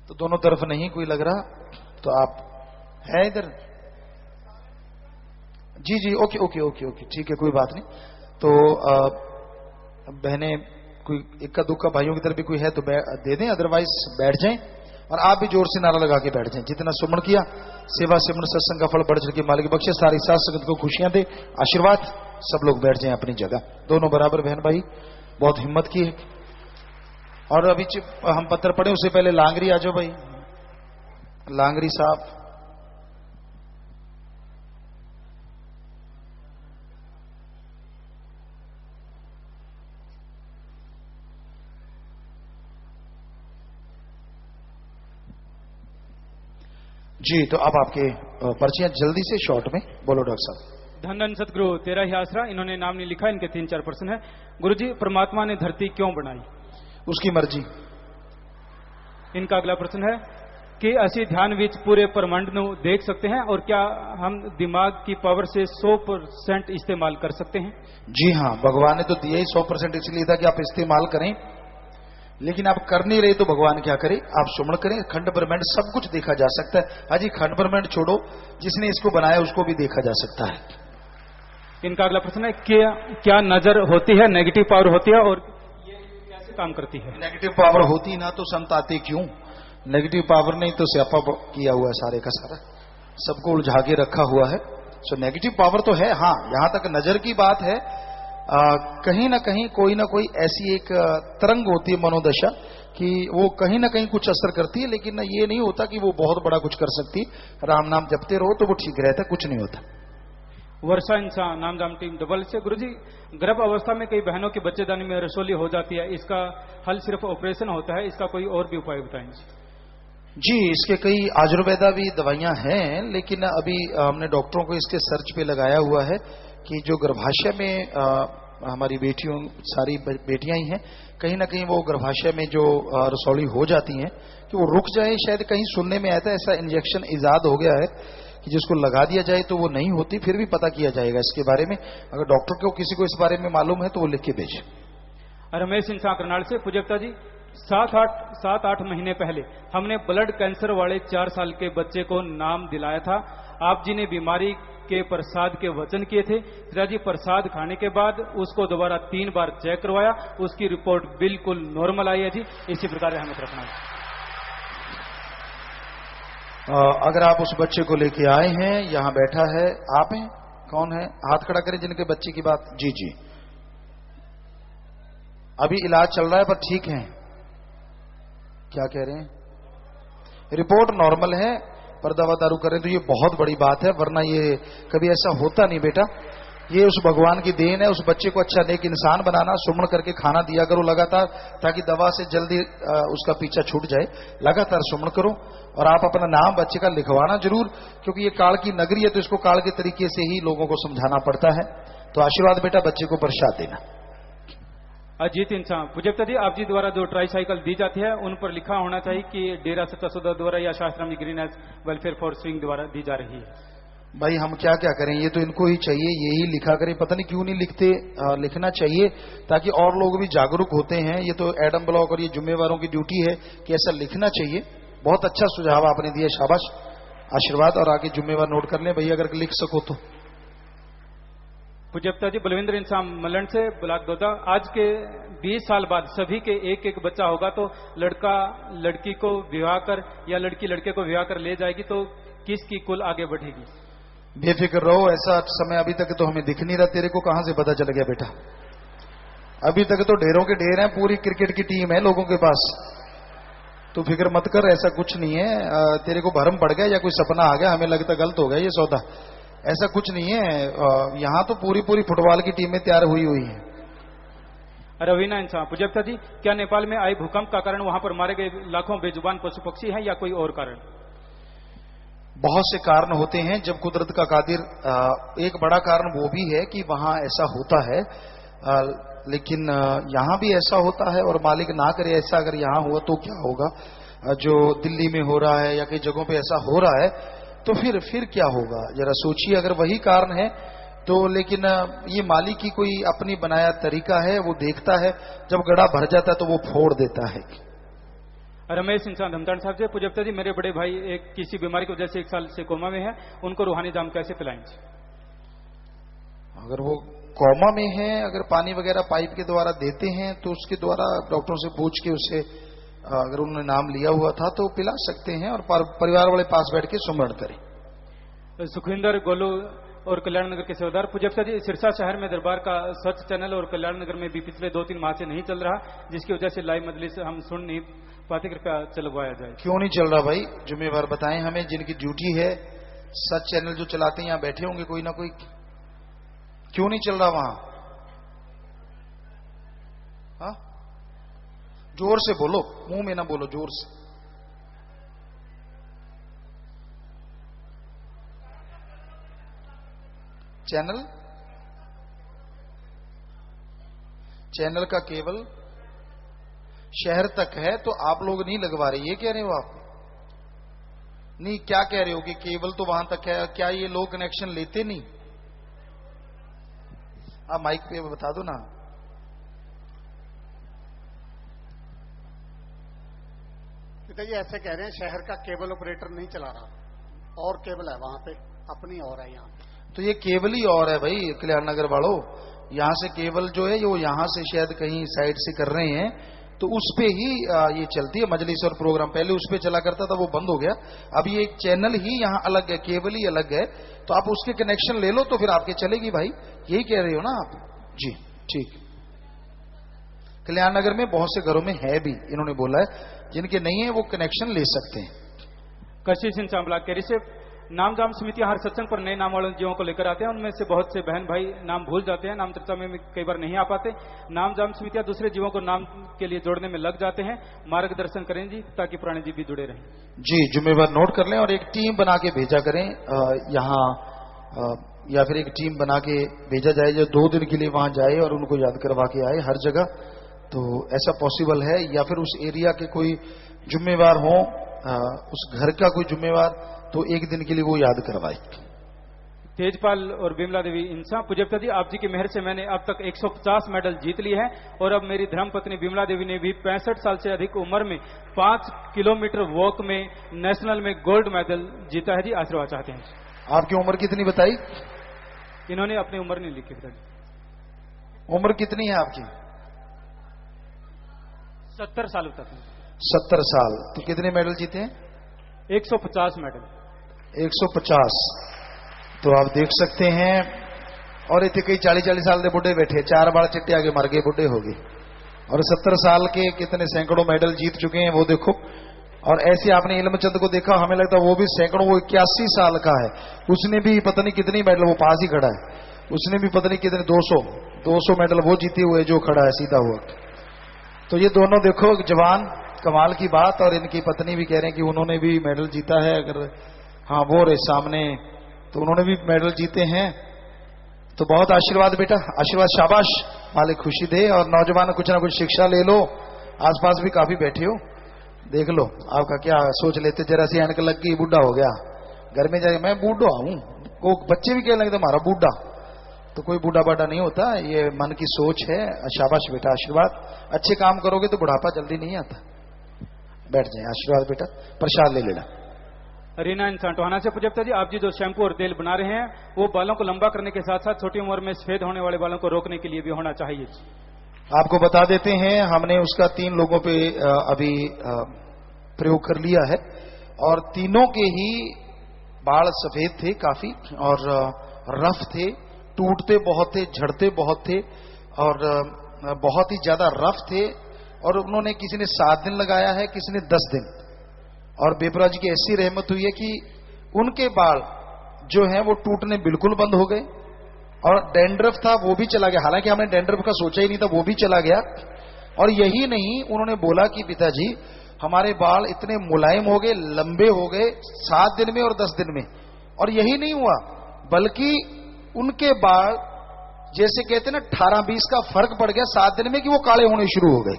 तो दोनों तरफ नहीं कोई लग रहा, तो आप है इधर? जी जी, ओके ओके ओके ओके, ठीक है, कोई बात नहीं। तो बहनें कोई इक्का दुक्का भाइयों की तरफ भी कोई है तो दे दें, अदरवाइज बैठ जाएं। और आप भी जोर से नारा लगा के बैठ जाएं। जितना सुमन किया, सेवा सिमरन सत्संग का फल बढ़ चढ़ के मालिक बख्शे, सारी साथ संगत को खुशियां दे, आशीर्वाद। सब लोग बैठ जाएं अपनी जगह, दोनों बराबर बहन भाई, बहुत हिम्मत की है। और अभी हम पत्र पढ़े उससे पहले लांगरी आ जाओ भाई, लांगरी साहब। जी, तो अब आपके पर्चियां जल्दी से शॉर्ट में बोलो डॉक्टर साहब। धन धन सतगुरु तेरा ही आसरा। इन्होंने नाम नहीं लिखा, इनके 3-4 प्रश्न है। गुरुजी, परमात्मा ने धरती क्यों बनाई? उसकी मर्जी। इनका अगला प्रश्न है कि असि ध्यान विच पूरे ब्रह्मांड को देख सकते हैं, और क्या हम दिमाग की पावर से 100% इस्तेमाल कर सकते हैं? जी हाँ, भगवान ने तो दिया ही 100% इसलिए था कि आप इस्तेमाल करें, लेकिन आप कर नहीं रहे तो भगवान क्या करे? आप सुमन करें। खंड ब्रह्मांड सब कुछ देखा जा सकता है। हाजी, खंड ब्रह्मांड छोड़ो, जिसने इसको बनाया उसको भी देखा जा सकता है। इनका अगला प्रश्न है कि क्या नजर होती है, नेगेटिव पावर होती है, और ये कैसे काम करती है? नेगेटिव पावर होती ना तो संत आते क्यों? नेगेटिव पावर नहीं तो स्यापा किया हुआ है सारे का सारा, सबको उलझा के रखा हुआ है। सो नेगेटिव पावर तो है। हाँ, यहां तक नजर की बात है, कहीं ना कहीं कोई ना कोई ऐसी एक तरंग होती है मनोदशा कि वो कहीं ना कहीं कुछ असर करती है, लेकिन ये नहीं होता कि वो बहुत बड़ा कुछ कर सकती। राम नाम जपते रहो तो वो ठीक रहता है, कुछ नहीं होता। वर्षा इंसान नाम दाम टीम डबल से। गुरुजी, गर्भ अवस्था में कई बहनों की बच्चेदानी में रसोली हो जाती है, इसका हल सिर्फ ऑपरेशन होता है, इसका कोई और भी उपाय बताएंगे? जी, इसके कई आयुर्वेदा भी दवाइयां हैं, लेकिन अभी हमने डॉक्टरों को इसके सर्च पे लगाया हुआ है कि जो गर्भाशय में हमारी बेटियों, सारी बेटियां ही हैं, कहीं ना कहीं वो गर्भाशय में जो रसौली हो जाती हैं कि वो रुक जाए। शायद कहीं सुनने में आया था ऐसा इंजेक्शन इजाद हो गया है कि जिसको लगा दिया जाए तो वो नहीं होती, फिर भी पता किया जाएगा इसके बारे में। अगर डॉक्टर को किसी को इस बारे में मालूम है तो वो लिख के भेजे। रमेश इंसान करनाल से। पूजकता जी, 7-8 महीने पहले हमने ब्लड कैंसर वाले 4 साल के बच्चे को नाम दिलाया था। आप जी ने बीमारी के प्रसाद के वचन किए थे। पिताजी प्रसाद खाने के बाद उसको दोबारा 3 बार चेक करवाया, उसकी रिपोर्ट बिल्कुल नॉर्मल आई है जी। इसी प्रकार रहमत रखना। अगर आप उस बच्चे को लेके आए हैं, यहां बैठा है, आप हैं, कौन है? हाथ खड़ा करें जिनके बच्चे की बात। जी जी, अभी इलाज चल रहा है पर ठीक है। क्या कह रहे हैं? रिपोर्ट नॉर्मल है पर दवा दारू करें तो ये बहुत बड़ी बात है, वरना ये कभी ऐसा होता नहीं बेटा। ये उस भगवान की देन है। उस बच्चे को अच्छा नेक इंसान बनाना, सुमण करके खाना दिया करो लगातार, ताकि दवा से जल्दी उसका पीछा छूट जाए। लगातार सुमण करो और आप अपना नाम बच्चे का लिखवाना जरूर, क्योंकि ये काल की नगरी है तो इसको काल के तरीके से ही लोगों को समझाना पड़ता है। तो आशीर्वाद बेटा बच्चे को प्रसाद देना। अजीत इंसान पूजकता जी, आप जी द्वारा जो ट्राईसाइकिल दी जाती है उन पर लिखा होना चाहिए कि डेरा सच्चा सौदा द्वारा या शास्त्राम ग्रीनहाउस वेलफेयर फॉर स्विंग द्वारा दी जा रही है। भाई हम क्या क्या करें, ये तो इनको ही चाहिए, यही लिखा करें। पता नहीं क्यों नहीं लिखते, लिखना चाहिए ताकि और लोग भी जागरूक होते हैं। ये तो एडम ब्लॉक और ये जिम्मेवारों की ड्यूटी है कि ऐसा लिखना चाहिए। बहुत अच्छा सुझाव आपने दिया, शाबाश, आशीर्वाद। और आगे जिम्मेवार नोट कर लें भैया, अगर लिख सको तो। पूज्यप्ता जी, बलविंद्र इंसान मलन से ब्लॉक दोदा। आज के 20 साल बाद सभी के एक बच्चा होगा तो लड़का लड़की को विवाह कर या लड़की लड़के को विवाह कर ले जाएगी तो किसकी कुल आगे बढ़ेगी? बेफिक्र रहो, ऐसा समय अभी तक तो हमें दिख नहीं रहा। तेरे को कहां से पता चल गया बेटा? अभी तक तो ढेरों के ढेर हैं, पूरी क्रिकेट की टीम है लोगों के पास। तो फिक्र मत कर, ऐसा कुछ नहीं है। तेरे को भरम पड़ गया या कोई सपना आ गया, हमें लगता गलत हो गया ये सौदा। ऐसा कुछ नहीं है। यहां तो पूरी फुटबॉल की टीमें तैयार हुई है। रवीना इंसान पूजकता जी, क्या नेपाल में आए भूकंप का कारण वहां पर मारे गए लाखों बेजुबान पशु पक्षी हैं या कोई और कारण? बहुत से कारण होते हैं जब कुदरत का कादिर। एक बड़ा कारण वो भी है कि वहां ऐसा होता है, लेकिन यहां भी ऐसा होता है और मालिक ना करे ऐसा अगर यहां हुआ तो क्या होगा। जो दिल्ली में हो रहा है या कई जगहों पे ऐसा हो रहा है तो फिर क्या होगा, जरा सोचिए। अगर वही कारण है तो, लेकिन ये मालिक की कोई अपनी बनाया तरीका है, वो देखता है, जब गड्ढा भर जाता है तो वो फोड़ देता है। रमेश इंसान धमतान साहब जी, पूजकता जी, मेरे बड़े भाई एक किसी बीमारी की वजह से 1 साल से कोमा में है, उनको रूहानी जाम कैसे पिलाएंगे? अगर वो कोमा में है, अगर पानी वगैरह पाइप के द्वारा देते हैं तो उसके द्वारा डॉक्टरों से पूछ के उसे, अगर उन्होंने नाम लिया हुआ था तो पिला सकते हैं और परिवार वाले पास बैठ के सुमरण करें। सुखविंदर गोलू और कल्याण नगर के सेवादार। पूजकता जी, सिरसा शहर में दरबार का सच चैनल और कल्याण नगर में भी पिछले 2-3 माह से नहीं चल रहा, जिसकी वजह से लाइव मजलिस हम सुन नहीं पाते, कृपया चलवाया जाए। क्यों नहीं चल रहा भाई? जिम्मेवार बताएं हमें, जिनकी ड्यूटी है। सच चैनल जो चलाते हैं यहां बैठे होंगे कोई ना कोई। क्यों नहीं चल रहा वहां? हाँ, जोर से बोलो, मुंह में ना बोलो, जोर से। चैनल का केवल शहर तक है तो आप लोग नहीं लगवा रहे, ये कह रहे हो आप? नहीं, क्या कह रहे हो कि केबल तो वहां तक है, क्या ये लोग कनेक्शन लेते नहीं? आप माइक पे बता दो ना। पिताजी ऐसे कह रहे हैं शहर का केबल ऑपरेटर नहीं चला रहा, और केबल है वहां पे, अपनी और है यहाँ पे। तो ये केबल ही और है भाई कल्याण नगर वालों। यहां से केबल जो है वो यहां से शायद कहीं साइड से कर रहे हैं, तो उस पे ही ये चलती है मजलिस और प्रोग्राम। पहले उस पे चला करता था, वो बंद हो गया। अब ये एक चैनल ही यहाँ अलग है, केबल ही अलग है, तो आप उसके कनेक्शन ले लो तो फिर आपके चलेगी भाई। यही कह रहे हो ना आप? जी ठीक। कल्याण नगर में बहुत से घरों में है भी, इन्होंने बोला है, जिनके नहीं है वो कनेक्शन ले सकते हैं। कशिश इंसान ब्लॉक केरी से नाम जाम समितियां हर सत्संग पर नए नाम वाले जीवों को लेकर आते हैं। उनमें से बहुत से बहन भाई नाम भूल जाते हैं, नाम चर्चा में कई बार नहीं आ पाते। नाम जाम समितियां दूसरे जीवों को नाम के लिए जोड़ने में लग जाते हैं। मार्गदर्शन करें जी, ताकि पुराने जीव भी जुड़े रहें। जी, जिम्मेवार नोट कर लें और एक टीम बना के भेजा करें यहाँ, या फिर एक टीम बना के भेजा जाए जो 2 दिन के लिए वहां जाए और उनको याद करवा के आए हर जगह। तो ऐसा पॉसिबल है, या फिर उस एरिया के कोई जिम्मेवार हो, उस घर का कोई जिम्मेवार, तो एक दिन के लिए वो याद करवाए। तेजपाल और बिमला देवी इंसा। पूज्य पिताजी, आप जी की मेहर से मैंने अब तक 150 मेडल जीत लिए हैं और अब मेरी धर्मपत्नी बिमला देवी ने भी 65 साल से अधिक उम्र में 5 किलोमीटर वॉक में नेशनल में गोल्ड मेडल जीता है जी। आशीर्वाद चाहते हैं। आपकी उम्र कितनी बताई? इन्होंने अपनी उम्र नहीं लिखी पिताजी। उम्र कितनी है आपकी? 70 साल तक। 70 साल। तो कितने मेडल जीते हैं? 150 मेडल। 150। तो आप देख सकते हैं। और इतने कई 40-40 साल के बुढ़े बैठे, 4 बार चिट्टे आगे मर गए, बुढ़े हो गए। और 70 साल के कितने सैकड़ों मेडल जीत चुके हैं, वो देखो। और ऐसे आपने इल्मचंद को देखा, हमें लगता है वो भी सैकड़ों, वो 81 साल का है, उसने भी पता नहीं कितनी मेडल, वो पास ही खड़ा है, उसने भी पता नहीं कितने 200 मेडल वो जीते हुए जो खड़ा है सीधा हुआ। तो ये दोनों देखो जवान, कमाल की बात। और इनकी पत्नी भी कह रहे हैं कि उन्होंने भी मेडल जीता है। अगर हाँ वो रहे सामने, तो उन्होंने भी मेडल जीते हैं। तो बहुत आशीर्वाद बेटा, आशीर्वाद, शाबाश, मालिक खुशी दे। और नौजवान कुछ ना कुछ शिक्षा ले लो। आसपास भी काफी बैठे हो, देख लो आपका क्या सोच लेते। जरा सी ऐनक लग गई, बूढ़ा हो गया, घर में जाके मैं बूढ़ा हूं, को बच्चे भी कहने लगते हमारा बूढ़ा। तो कोई बूढ़ा बाढ़ा नहीं होता, ये मन की सोच है। शाबाश बेटा, आशीर्वाद। अच्छे काम करोगे तो बुढ़ापा जल्दी नहीं आता। बैठ जाए, आशीर्वाद बेटा, प्रसाद ले लेना। रीना इंसान टोहाना से। पूज्य पिताजी, आप जी जो शैम्पू और तेल बना रहे हैं वो बालों को लंबा करने के साथ साथ छोटी उम्र में सफेद होने वाले बालों को रोकने के लिए भी होना चाहिए। आपको बता देते हैं, हमने उसका 3 लोगों पे अभी प्रयोग कर लिया है और तीनों के ही बाल सफेद थे काफी, और रफ थे, टूटते बहुत थे, झड़ते बहुत थे, और बहुत ही ज्यादा रफ थे। और उन्होंने, किसी ने 7 दिन लगाया है, किसी ने 10 दिन। और बेपरा जी की ऐसी रहमत हुई है कि उनके बाल जो हैं वो टूटने बिल्कुल बंद हो गए, और डैंड्रफ था वो भी चला गया। हालांकि हमने डैंड्रफ का सोचा ही नहीं था, वो भी चला गया। और यही नहीं, उन्होंने बोला कि पिताजी हमारे बाल इतने मुलायम हो गए, लंबे हो गए 7 दिन में और 10 दिन में। और यही नहीं हुआ, बल्कि उनके बाल जैसे कहते हैं ना 18-20 का फर्क पड़ गया 7 दिन में, कि वो काले होने शुरू हो गए।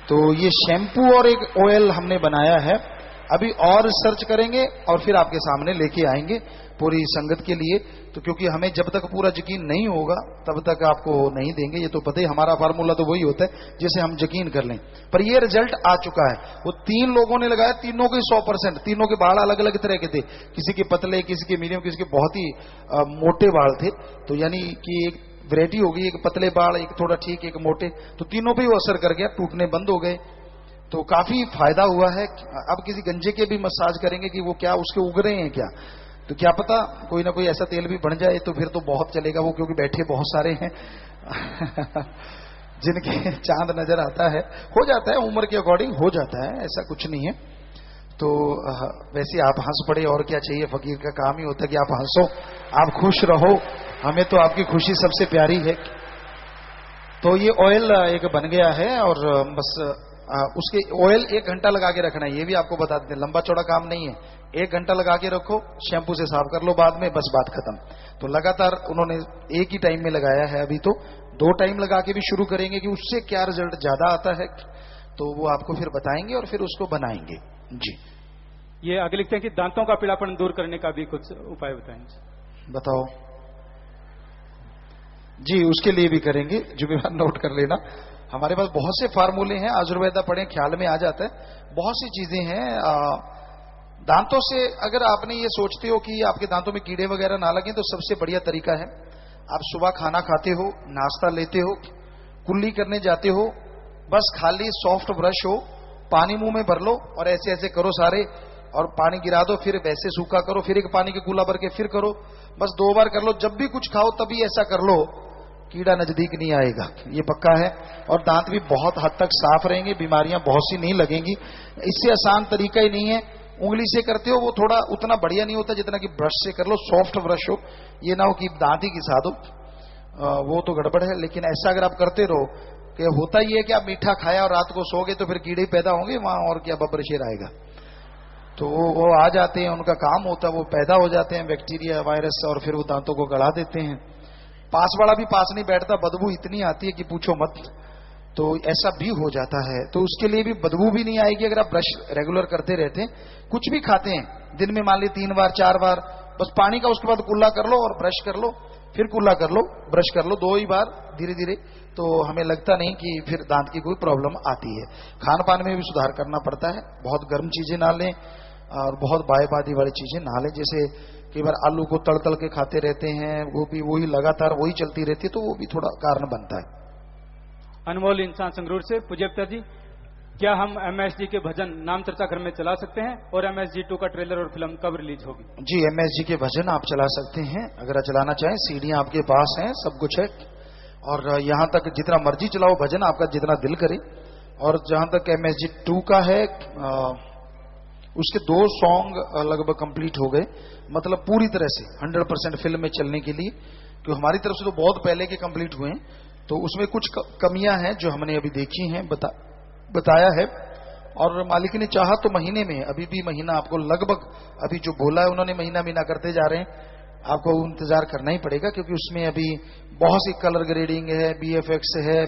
तो ये शैम्पू और एक ऑयल हमने बनाया है, अभी और रिसर्च करेंगे और फिर आपके सामने लेके आएंगे पूरी संगत के लिए। तो क्योंकि हमें जब तक पूरा यकीन नहीं होगा तब तक आपको नहीं देंगे। ये तो पता ही, हमारा फार्मूला तो वही होता है जिसे हम यकीन कर लें। पर ये रिजल्ट आ चुका है। वो 3 लोगों ने लगाया, तीनों के 100%। तीनों के बाल अलग अलग तरह के थे, किसी के पतले, किसी के मीडियम, किसी के बहुत ही मोटे बाल थे। तो यानी कि एक वैरायटी होगी, एक पतले बाल, एक थोड़ा ठीक, एक मोटे। तो तीनों पे वो असर कर गया, टूटने बंद हो गए। तो काफी फायदा हुआ है। अब किसी गंजे के भी मसाज करेंगे कि वो क्या उसके उग रहे हैं क्या, तो क्या पता कोई ना कोई ऐसा तेल भी बन जाए, तो फिर तो बहुत चलेगा वो, क्योंकि बैठे बहुत सारे हैं जिनके चांद नजर आता है। हो जाता है, उम्र के अकॉर्डिंग हो जाता है, ऐसा कुछ नहीं है। तो वैसे आप हंस पड़े, और क्या चाहिए। फकीर का काम ही होता है कि आप हंसो, आप खुश रहो। हमें तो आपकी खुशी सबसे प्यारी है। तो ये ऑयल एक बन गया है, और बस उसके ऑयल 1 घंटा लगा के रखना है। ये भी आपको बता देते हैं, लंबा चौड़ा काम नहीं है। 1 घंटा लगा के रखो, शैम्पू से साफ कर लो बाद में, बस बात खत्म। तो लगातार उन्होंने एक ही टाइम में लगाया है, अभी तो 2 टाइम लगा के भी शुरू करेंगे कि उससे क्या रिजल्ट ज्यादा आता है, तो वो आपको फिर बताएंगे और फिर उसको बनाएंगे जी। ये आगे लिखते हैं कि दांतों का पीलापन दूर करने का भी कुछ उपाय बताएं। बताओ जी, उसके लिए भी करेंगे, जुम्मेवार नोट कर लेना। हमारे पास बहुत से फार्मूले हैं, आयुर्वेदा पढ़े ख्याल में आ जाता है। बहुत सी चीजें हैं। दांतों से अगर आपने ये सोचते हो कि आपके दांतों में कीड़े वगैरह ना लगे, तो सबसे बढ़िया तरीका है, आप सुबह खाना खाते हो, नाश्ता लेते हो, कुल्ली करने जाते हो, बस खाली सॉफ्ट ब्रश हो, पानी मुंह में भर लो और ऐसे ऐसे करो सारे, और पानी गिरा दो, फिर वैसे सूखा करो, फिर एक पानी के कूला भर के फिर करो। बस 2 बार कर लो। जब भी कुछ खाओ तभी ऐसा कर लो, कीड़ा नजदीक नहीं आएगा, ये पक्का है। और दांत भी बहुत हद तक साफ रहेंगे, बीमारियां बहुत सी नहीं लगेंगी। इससे आसान तरीका ही नहीं है। उंगली से करते हो वो थोड़ा उतना बढ़िया नहीं होता जितना कि ब्रश से कर लो, सॉफ्ट ब्रश हो, ये ना हो कि दांत ही घिसा दो, वो तो गड़बड़ है। लेकिन ऐसा अगर आप करते रहो, कि होता ही है कि आप मीठा खाया और रात को सो गए तो फिर कीड़े पैदा होंगे वहां, और क्या बब्बर शेर आएगा। तो वो आ जाते हैं, उनका काम होता है, वो पैदा हो जाते हैं बैक्टीरिया, वायरस, और फिर वो दांतों को गड़ा देते हैं। पास वाला भी पास नहीं बैठता, बदबू इतनी आती है कि पूछो मत। तो ऐसा भी हो जाता है। तो उसके लिए भी बदबू भी नहीं आएगी अगर आप ब्रश रेगुलर करते रहते हैं। कुछ भी खाते हैं दिन में मान ली 3 बार 4 बार, बस पानी का उसके बाद कुल्ला कर लो और ब्रश कर लो, फिर कुल्ला कर लो, ब्रश कर लो, 2 ही बार धीरे धीरे, तो हमें लगता नहीं कि फिर दांत की कोई प्रॉब्लम आती है। खान पान में भी सुधार करना पड़ता है, बहुत गर्म चीजें ना लें और बहुत बाएबादी वाली चीजें ना लें। जैसे कई बार आलू को तल तल के खाते रहते हैं, वो भी वही लगातार वही चलती रहती है, तो वो भी थोड़ा कारण बनता है। अनमोल इंसान संगरूर से पूज्यता जी, क्या हम MSG के भजन नाम चर्चा घर में चला सकते हैं और MSG 2 का ट्रेलर और फिल्म कब रिलीज होगी? जी, MSG के भजन आप चला सकते हैं, अगर चलाना चाहें, सीढ़ियां आपके पास हैं, सब कुछ है, और यहां तक जितना मर्जी चलाओ भजन, आपका जितना दिल करे। और जहां तक MSG 2 का है, उसके 2 सॉन्ग लगभग कंप्लीट हो गए, मतलब पूरी तरह से 100% फिल्म में चलने के लिए, क्योंकि हमारी तरफ से तो बहुत पहले के कंप्लीट हुए हैं, तो उसमें कुछ कमियां हैं जो हमने अभी देखी हैं, बताया है। और मालिक ने चाहा तो महीने में, अभी भी महीना आपको लगभग, अभी जो बोला है उन्होंने महीना करते जा रहे हैं, आपको इंतजार करना ही पड़ेगा, क्योंकि उसमें अभी बहुत सी कलर ग्रेडिंग है, BFX है,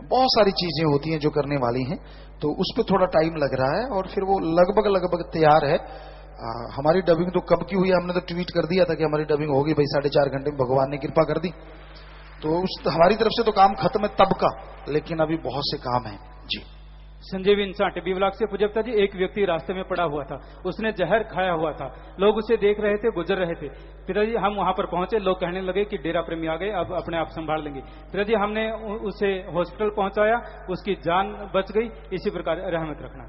बहुत सारी चीजें होती हैं जो करने वाली हैं, तो उस पर थोड़ा टाइम लग रहा है, और फिर वो लगभग तैयार है। हमारी डबिंग तो कब की हुई है, हमने तो ट्वीट कर दिया था कि हमारी डबिंग होगी भाई 4.5 घंटे में, भगवान ने कृपा कर दी, तो हमारी तरफ से तो काम खत्म है तब का, लेकिन अभी बहुत से काम है जी। संजीव इंसान टीबी ब्लॉक से पूज्यता जी, एक व्यक्ति रास्ते में पड़ा हुआ था, उसने जहर खाया हुआ था, लोग उसे देख रहे थे, गुजर रहे थे। पिताजी हम वहां पर पहुंचे, लोग कहने लगे कि डेरा प्रेमी आ गए, अब अपने आप संभाल लेंगे। पिताजी हमने उसे हॉस्पिटल पहुंचाया, उसकी जान बच गई। इसी प्रकार रहमत रखना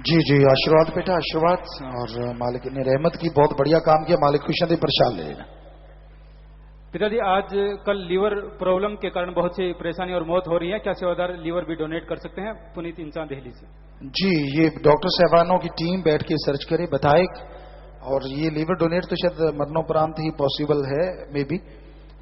जी। जी, आशीर्वाद बेटा, आशीर्वाद, और मालिक ने रहमत की, बहुत बढ़िया काम किया, मालिक खुश है, प्रसाद ले लेना। पिताजी आज कल लीवर प्रॉब्लम के कारण बहुत सी परेशानी और मौत हो रही है, क्या सेवादार लीवर भी डोनेट कर सकते हैं? पुनीत इंसान दिल्ली से। जी, ये डॉक्टर साहबानों की टीम बैठ के सर्च करे, बताए, और ये लीवर डोनेट तो शायद मरणोपरांत ही पॉसिबल है, मे बी,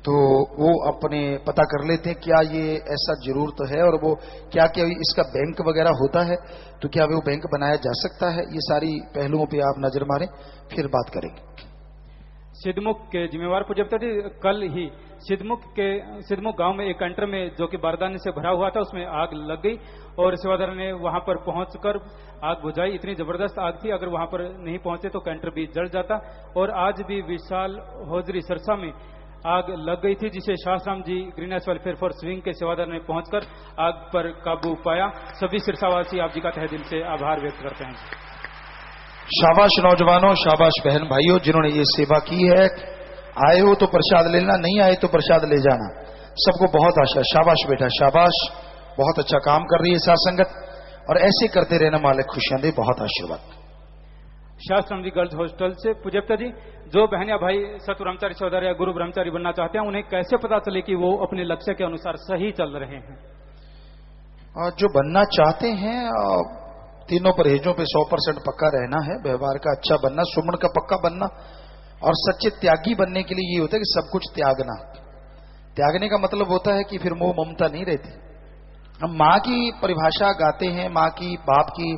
तो वो अपने पता कर लेते हैं क्या ये ऐसा जरूरत है, और वो क्या इसका बैंक वगैरह होता है, तो क्या वो बैंक बनाया जा सकता है, ये सारी पहलुओं पे आप नजर मारें, फिर बात करेंगे। सिद्धमुख के जिम्मेवार पूज्यता जी, कल ही सिद्धमुख गांव में एक कंटर में जो कि बारदाने से भरा हुआ था, उसमें आग लग गई और सेवादार ने वहां पर पहुंचकर आग बुझाई। इतनी जबरदस्त आग थी, अगर वहां पर नहीं पहुंचे तो कंटर भी जल जाता। और आज भी विशाल होजरी सरसा में आग लग गई थी, जिसे शास्त्राम जी ग्रीनहाउस वेलफेयर फॉर स्विंग के सेवादार ने पहुंचकर आग पर काबू पाया। सभी सिरसावासी आप जी का तहे दिल से आभार व्यक्त करते हैं। शाबाश नौजवानों, शाबाश बहन भाइयों, जिन्होंने ये सेवा की है। आए हो तो प्रसाद लेना, नहीं आए तो प्रसाद ले जाना, सबको बहुत आशा। शाबाश बेटा, शाबाश, बहुत अच्छा काम कर रही है साथ संगत, और ऐसे करते रहना, मालिक खुशियां दे, बहुत आशीर्वाद। शास्त्रम जी गर्ल्स हॉस्टल से पूज्यता जी, जो बहन या भाई सतु ब्रह्मचारी सौदार या गुरु ब्रह्मचारी बनना चाहते हैं, उन्हें कैसे पता चले कि वो अपने लक्ष्य के अनुसार सही चल रहे हैं? जो बनना चाहते हैं, तीनों परहेजों पे 100% पक्का रहना है, व्यवहार का अच्छा बनना, सुमन का पक्का बनना, और सच्चे त्यागी बनने के लिए ये होता है कि सब कुछ त्यागना। त्यागने का मतलब होता है कि फिर मोह ममता नहीं रहती। हम माँ की परिभाषा गाते हैं, माँ की, बाप की,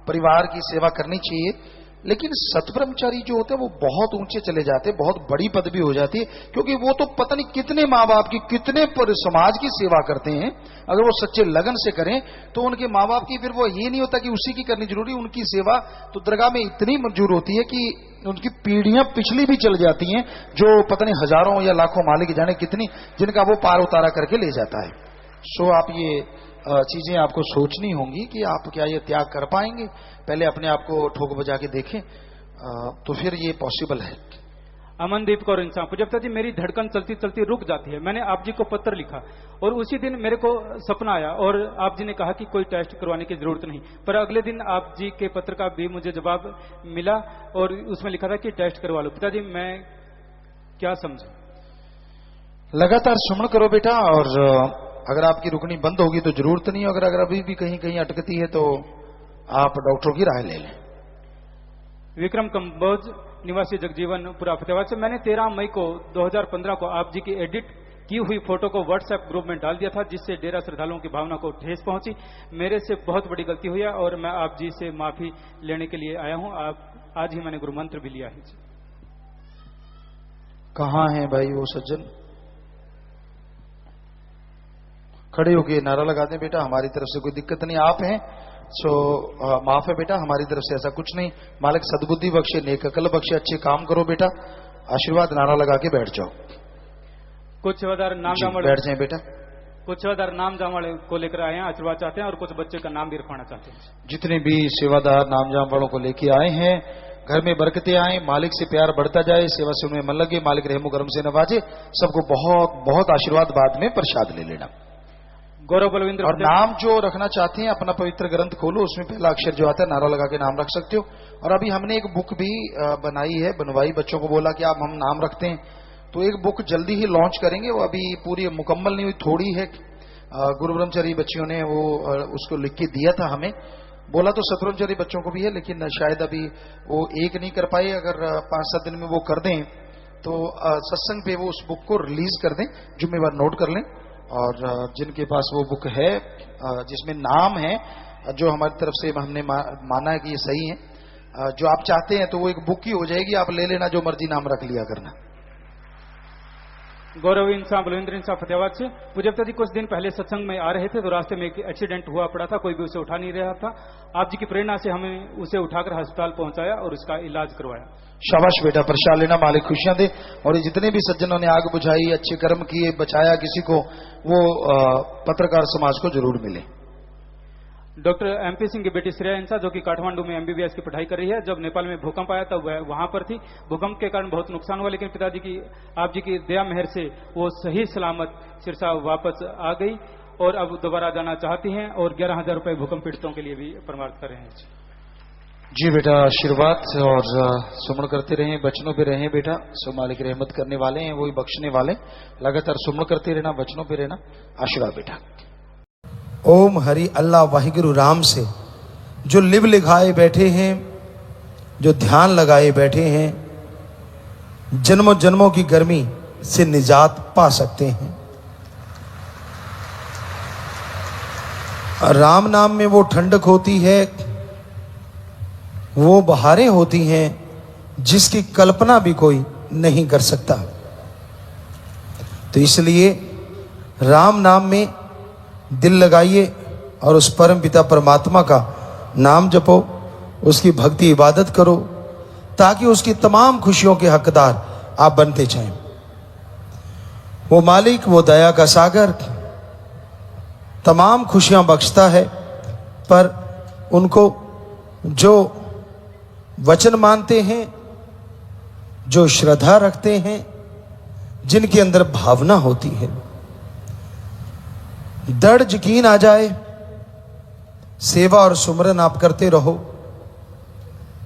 परिवार की सेवा करनी चाहिए, लेकिन सतब्रह्मचारी जो होते हैं वो बहुत ऊंचे चले जाते हैं, बहुत बड़ी पदवी हो जाती है, क्योंकि वो तो पता नहीं कितने माँ बाप की, कितने समाज की सेवा करते हैं। अगर वो सच्चे लगन से करें तो उनके माँ बाप की फिर वो ये नहीं होता कि उसी की करनी जरूरी, उनकी सेवा तो दरगाह में इतनी मंजूर होती है कि उनकी पीढ़ियां पिछली भी चल जाती हैं, जो पता नहीं हजारों या लाखों मालिक जाने कितनी, जिनका वो पार उतारा करके ले जाता है। सो आप ये चीजें आपको सोचनी होंगी कि आप क्या ये त्याग कर पाएंगे। पहले अपने आप को ठोक बजा के देखें, तो फिर ये पॉसिबल है। अमनदीप कौर इंसान पूज्यता जी, मेरी धड़कन चलती चलती रुक जाती है। मैंने आप जी को पत्र लिखा और उसी दिन मेरे को सपना आया और आप जी ने कहा कि कोई टेस्ट करवाने की जरूरत नहीं, पर अगले दिन आप जी के पत्र का भी मुझे जवाब मिला और उसमें लिखा था कि टेस्ट करवा लो। पिताजी मैं क्या समझूं? लगातार सुमन करो बेटा, और अगर आपकी रुकनी बंद होगी तो जरूरत नहीं, अगर अभी भी कहीं कहीं अटकती है तो आप डॉक्टरों की राय ले लें। विक्रम कंबोज निवासी जगजीवनपुरा फतेहाबाद से, मैंने 13 मई को 2015 को आप जी की एडिट की हुई फोटो को व्हाट्सएप ग्रुप में डाल दिया था, जिससे डेरा श्रद्धालुओं की भावना को ठेस पहुंची। मेरे से बहुत बड़ी गलती हुई है और मैं आप जी से माफी लेने के लिए आया हूं। आज ही मैंने गुरु मंत्र भी लिया है। कहां है भाई वो सज्जन? खड़े होके नारा लगा दें बेटा, हमारी तरफ से कोई दिक्कत नहीं। आप हैं सो माफ है बेटा, हमारी तरफ से ऐसा कुछ नहीं। मालिक सद्बुद्धि बख्शे, नेक अकल बख्शे, अच्छे काम करो बेटा। आशीर्वाद नारा लगा के बैठ जाओ। कुछ सेवादार नाम जामड़ बैठ जाए बेटा। कुछ सेवादार नाम जामड़ को लेकर आए हैं, आशीर्वाद चाहते हैं, और कुछ बच्चे का नाम भी रखवाना चाहते हैं। जितने भी सेवादार नाम जामड़ों को लेके आए हैं, घर में बरकतें आए, मालिक से प्यार बढ़ता जाए, सेवा से उनमें मन लगे, मालिक रहमो करम से नवाजे। सबको बहुत बहुत आशीर्वाद। बाद में प्रसाद ले लेना। गौरव बलविंद्र और नाम जो रखना चाहते हैं, अपना पवित्र ग्रंथ खोलो, उसमें पहला अक्षर जो आता है नारा लगा के नाम रख सकते हो। और अभी हमने एक बुक भी बनवाई, बच्चों को बोला कि आप हम नाम रखते हैं, तो एक बुक जल्दी ही लॉन्च करेंगे। वो अभी पूरी मुकम्मल नहीं हुई, थोड़ी है। गुरु ब्रह्मचारी बच्चियों ने वो उसको लिख के दिया था हमें, बोला तो सतब्रह्मचारी बच्चों को भी है, लेकिन शायद अभी वो एक नहीं कर पाए। अगर 5-7 दिन में वो कर दें तो सत्संग पे वो उस बुक को रिलीज कर दें, जुम्मेवार नोट कर लें। और जिनके पास वो बुक है जिसमें नाम है जो हमारी तरफ से हमने माना है कि ये सही है, जो आप चाहते हैं, तो वो एक बुक ही हो जाएगी। आप ले लेना, जो मर्जी नाम रख लिया करना। गौरव इंसान बलविंद्र इंसान फतेहाबाद से। पूजपता जी कुछ दिन पहले सत्संग में आ रहे थे, तो रास्ते में एक एक्सीडेंट हुआ पड़ा था, कोई भी उसे उठा नहीं रहा था। आप जी की प्रेरणा से हमें उसे उठाकर अस्पताल पहुंचाया और उसका इलाज करवाया। शाबाश बेटा, प्रसाद लेना, मालिक खुशियां दे। और ये जितने भी सज्जनों ने आग बुझाई, अच्छे कर्म किए, बचाया किसी को, वो पत्रकार समाज को जरूर मिले। डॉक्टर एमपी सिंह की बेटी श्रेया इंसा, जो कि काठमांडू में एमबीबीएस की पढ़ाई कर रही है, जब नेपाल में भूकंप आया तब वह वहां पर थी। भूकंप के कारण बहुत नुकसान हुआ, लेकिन पिताजी की आप जी की दया मेहर से वो सही सलामत सिरसा वापस आ गई और अब दोबारा जाना चाहती हैं, और 11,000 रुपए भूकंप पीड़ितों के लिए भी प्रमाणित कर रहे हैं। जी बेटा, आशीर्वाद और सुमन करते रहें, बचनों पे रहें बेटा। सो मालिक रहमत करने वाले हैं, वही बख्शने वाले। लगातार सुमन करते रहना, बचनों पे रहना। आशीर्वाद बेटा। ओम हरि अल्लाह वाहिगुरु राम से जो लिव लिखाए बैठे हैं, जो ध्यान लगाए बैठे हैं, जन्मों जन्मों की गर्मी से निजात पा सकते हैं। राम नाम में वो ठंडक होती है, वो बहारें होती हैं जिसकी कल्पना भी कोई नहीं कर सकता। तो इसलिए राम नाम में दिल लगाइए और उस परम पिता परमात्मा का नाम जपो, उसकी भक्ति इबादत करो, ताकि उसकी तमाम खुशियों के हकदार आप बनते जाएं। वो मालिक, वो दया का सागर तमाम खुशियां बख्शता है, पर उनको जो वचन मानते हैं, जो श्रद्धा रखते हैं, जिनके अंदर भावना होती है, दृढ़ यकीन आ जाए, सेवा और सुमरन आप करते रहो,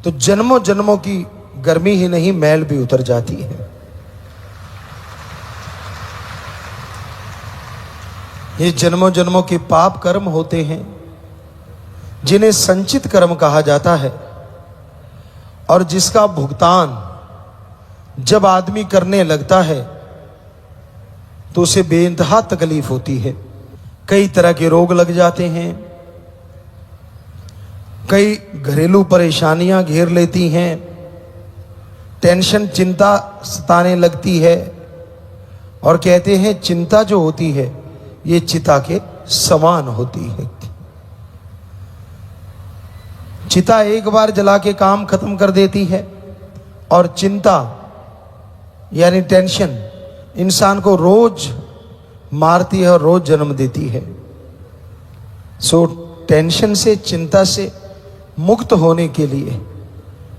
तो जन्मों जन्मों की गर्मी ही नहीं, मैल भी उतर जाती है। ये जन्मों जन्मों के पाप कर्म होते हैं, जिन्हें संचित कर्म कहा जाता है, और जिसका भुगतान जब आदमी करने लगता है तो उसे बेइंतहा तकलीफ होती है। कई तरह के रोग लग जाते हैं, कई घरेलू परेशानियां घेर लेती हैं, टेंशन चिंता सताने लगती है, और कहते हैं चिंता जो होती है ये चिता के समान होती है। चिता एक बार जला के काम खत्म कर देती है, और चिंता यानी टेंशन इंसान को रोज मारती है और रोज जन्म देती है। सो टेंशन से, चिंता से मुक्त होने के लिए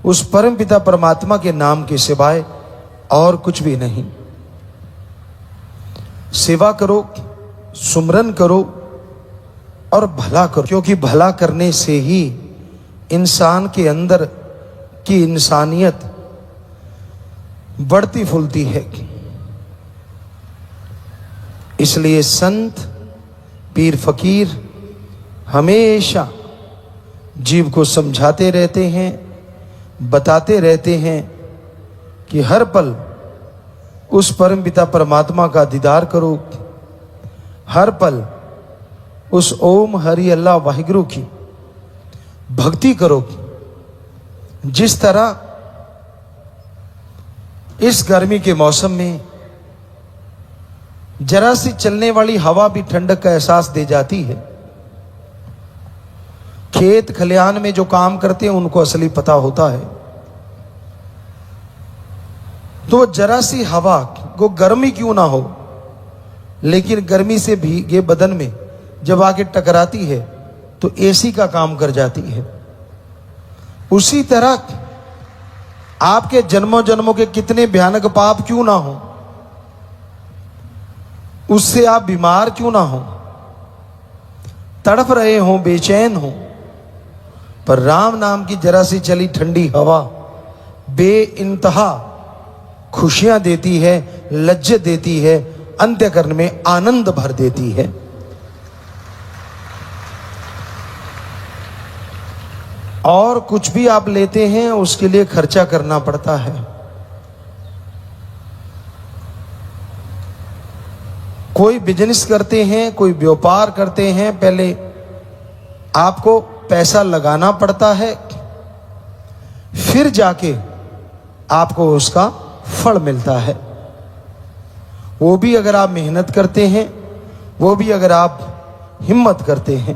उस परम पिता परमात्मा के नाम के सिवाय और कुछ भी नहीं। सेवा करो, सुमरन करो और भला करो, क्योंकि भला करने से ही इंसान के अंदर की इंसानियत बढ़ती फूलती है। इसलिए संत, पीर, फकीर हमेशा जीव को समझाते रहते हैं, बताते रहते हैं कि हर पल उस परम पिता परमात्मा का दीदार करो, हर पल उस ओम हरि अल्लाह वाहिगुरु की भक्ति करो। जिस तरह इस गर्मी के मौसम में जरा सी चलने वाली हवा भी ठंडक का एहसास दे जाती है, खेत खलिहान में जो काम करते हैं उनको असली पता होता है। तो जरा सी हवा को गर्मी क्यों ना हो, लेकिन गर्मी से भीगे बदन में जब आके टकराती है तो एसी का काम कर जाती है। उसी तरह आपके जन्मों जन्मों के कितने भयानक पाप क्यों ना हो, उससे आप बीमार क्यों ना हो, तड़प रहे हो, बेचैन हो, पर राम नाम की जरा सी चली ठंडी हवा बेइंतहा खुशियां देती है, लज्जत देती है, अंत्यकरण में आनंद भर देती है। और कुछ भी आप लेते हैं उसके लिए खर्चा करना पड़ता है। कोई बिजनेस करते हैं, कोई व्यापार करते हैं, पहले आपको पैसा लगाना पड़ता है, फिर जाके आपको उसका फल मिलता है। वो भी अगर आप मेहनत करते हैं, वो भी अगर आप हिम्मत करते हैं।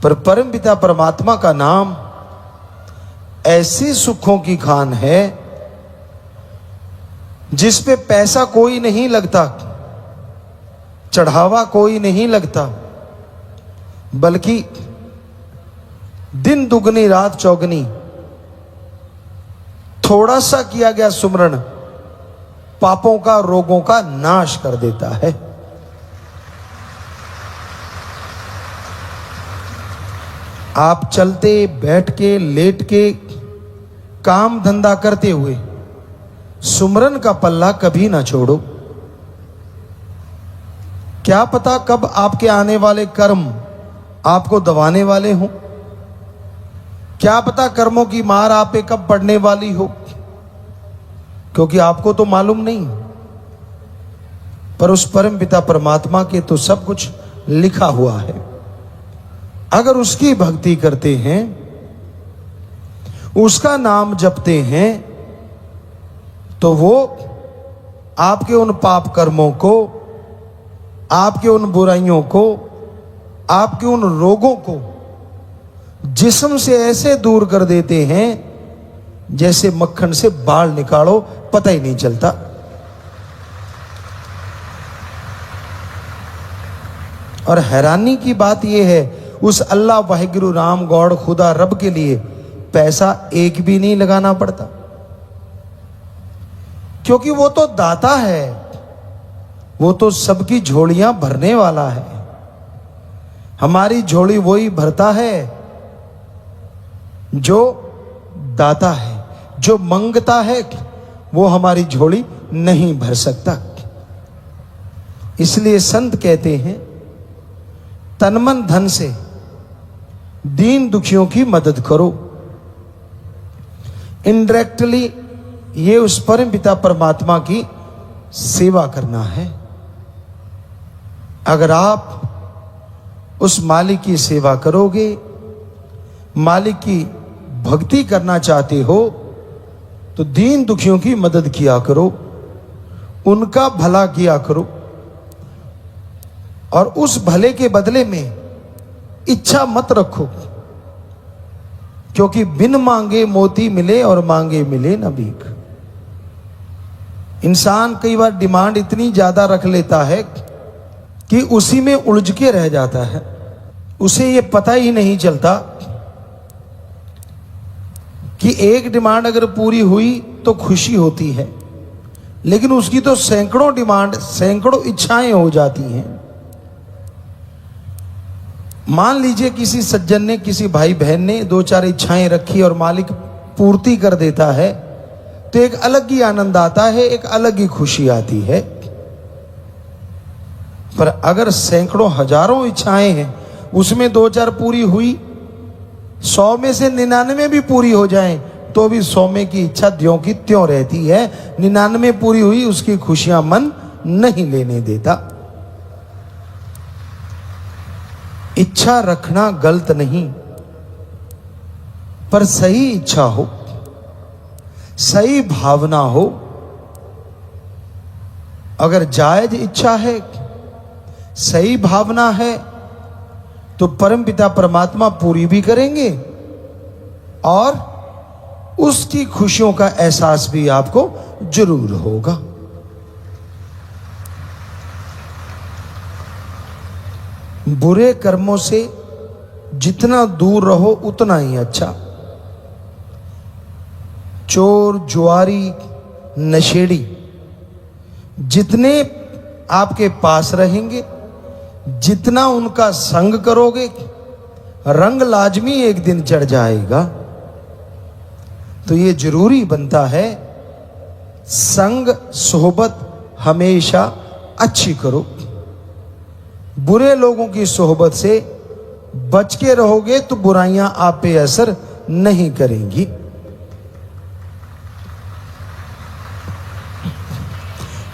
पर परम पिता परमात्मा का नाम ऐसे सुखों की खान है जिस पे पैसा कोई नहीं लगता, चढ़ावा कोई नहीं लगता, बल्कि दिन दुगनी रात चौगनी थोड़ा सा किया गया सुमरण पापों का, रोगों का नाश कर देता है। आप चलते, बैठ के, लेट के, काम धंधा करते हुए सुमरन का पल्ला कभी ना छोड़ो। क्या पता कब आपके आने वाले कर्म आपको दबाने वाले हों, क्या पता कर्मों की मार आप पे कब पड़ने वाली हो, क्योंकि आपको तो मालूम नहीं, पर उस परम पिता परमात्मा के तो सब कुछ लिखा हुआ है। अगर उसकी भक्ति करते हैं, उसका नाम जपते हैं, तो वो आपके उन पाप कर्मों को, आपके उन बुराइयों को, आपके उन रोगों को जिस्म से ऐसे दूर कर देते हैं जैसे मक्खन से बाल निकालो, पता ही नहीं चलता। और हैरानी की बात यह है, उस अल्लाह वाहिगुरु राम गौड़ खुदा रब के लिए पैसा एक भी नहीं लगाना पड़ता, क्योंकि वो तो दाता है, वो तो सबकी झोलियां भरने वाला है। हमारी झोली वही भरता है जो दाता है, जो मंगता है वो हमारी झोली नहीं भर सकता। इसलिए संत कहते हैं, तन मन धन से दीन दुखियों की मदद करो। इनडायरेक्टली ये उस परम पिता परमात्मा की सेवा करना है। अगर आप उस मालिक की सेवा करोगे, मालिक की भक्ति करना चाहते हो, तो दीन दुखियों की मदद किया करो, उनका भला किया करो, और उस भले के बदले में इच्छा मत रखो, क्योंकि बिन मांगे मोती मिले और मांगे मिले न भीख। इंसान कई बार डिमांड इतनी ज्यादा रख लेता है कि उसी में उलझ के रह जाता है, उसे ये पता ही नहीं चलता कि एक डिमांड अगर पूरी हुई तो खुशी होती है, लेकिन उसकी तो सैकड़ों डिमांड, सैकड़ों इच्छाएं हो जाती हैं। मान लीजिए किसी सज्जन ने, किसी भाई बहन ने दो चार इच्छाएं रखी और मालिक पूर्ति कर देता है, तो एक अलग ही आनंद आता है, एक अलग ही खुशी आती है। पर अगर सैकड़ों हजारों इच्छाएं हैं, उसमें दो चार पूरी हुई, 100 में से 99 भी पूरी हो जाएं, तो भी 100 में की इच्छा त्यों की त्यों रहती है। 99 पूरी हुई, उसकी खुशियां मन नहीं लेने देता। इच्छा रखना गलत नहीं, पर सही इच्छा हो, सही भावना हो। अगर जायज इच्छा है, सही भावना है, तो परमपिता परमात्मा पूरी भी करेंगे और उसकी खुशियों का एहसास भी आपको जरूर होगा। बुरे कर्मों से जितना दूर रहो उतना ही अच्छा। चोर, जुआरी, नशेड़ी जितने आपके पास रहेंगे, जितना उनका संग करोगे, रंग लाजमी एक दिन चढ़ जाएगा। तो ये जरूरी बनता है संग सोहबत हमेशा अच्छी करो। बुरे लोगों की सोहबत से बच के रहोगे तो बुराइयां आप पे असर नहीं करेंगी।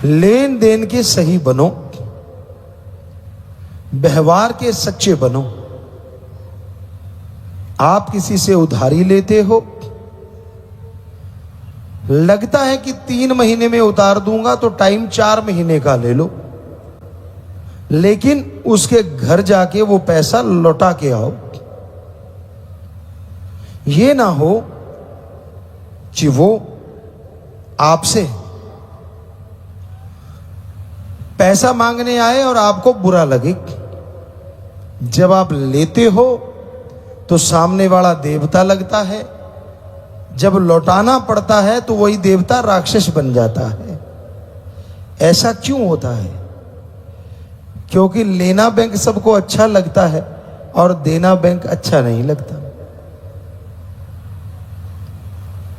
लेन देन के सही बनो, व्यवहार के सच्चे बनो। आप किसी से उधारी लेते हो, लगता है कि 3 महीने में उतार दूंगा, तो टाइम 4 महीने का ले लो, लेकिन उसके घर जाके वो पैसा लौटा के आओ। ये ना हो कि वो आपसे पैसा मांगने आए और आपको बुरा लगे। जब आप लेते हो तो सामने वाला देवता लगता है, जब लौटाना पड़ता है तो वही देवता राक्षस बन जाता है। ऐसा क्यों होता है? क्योंकि लेना बैंक सबको अच्छा लगता है और देना बैंक अच्छा नहीं लगता।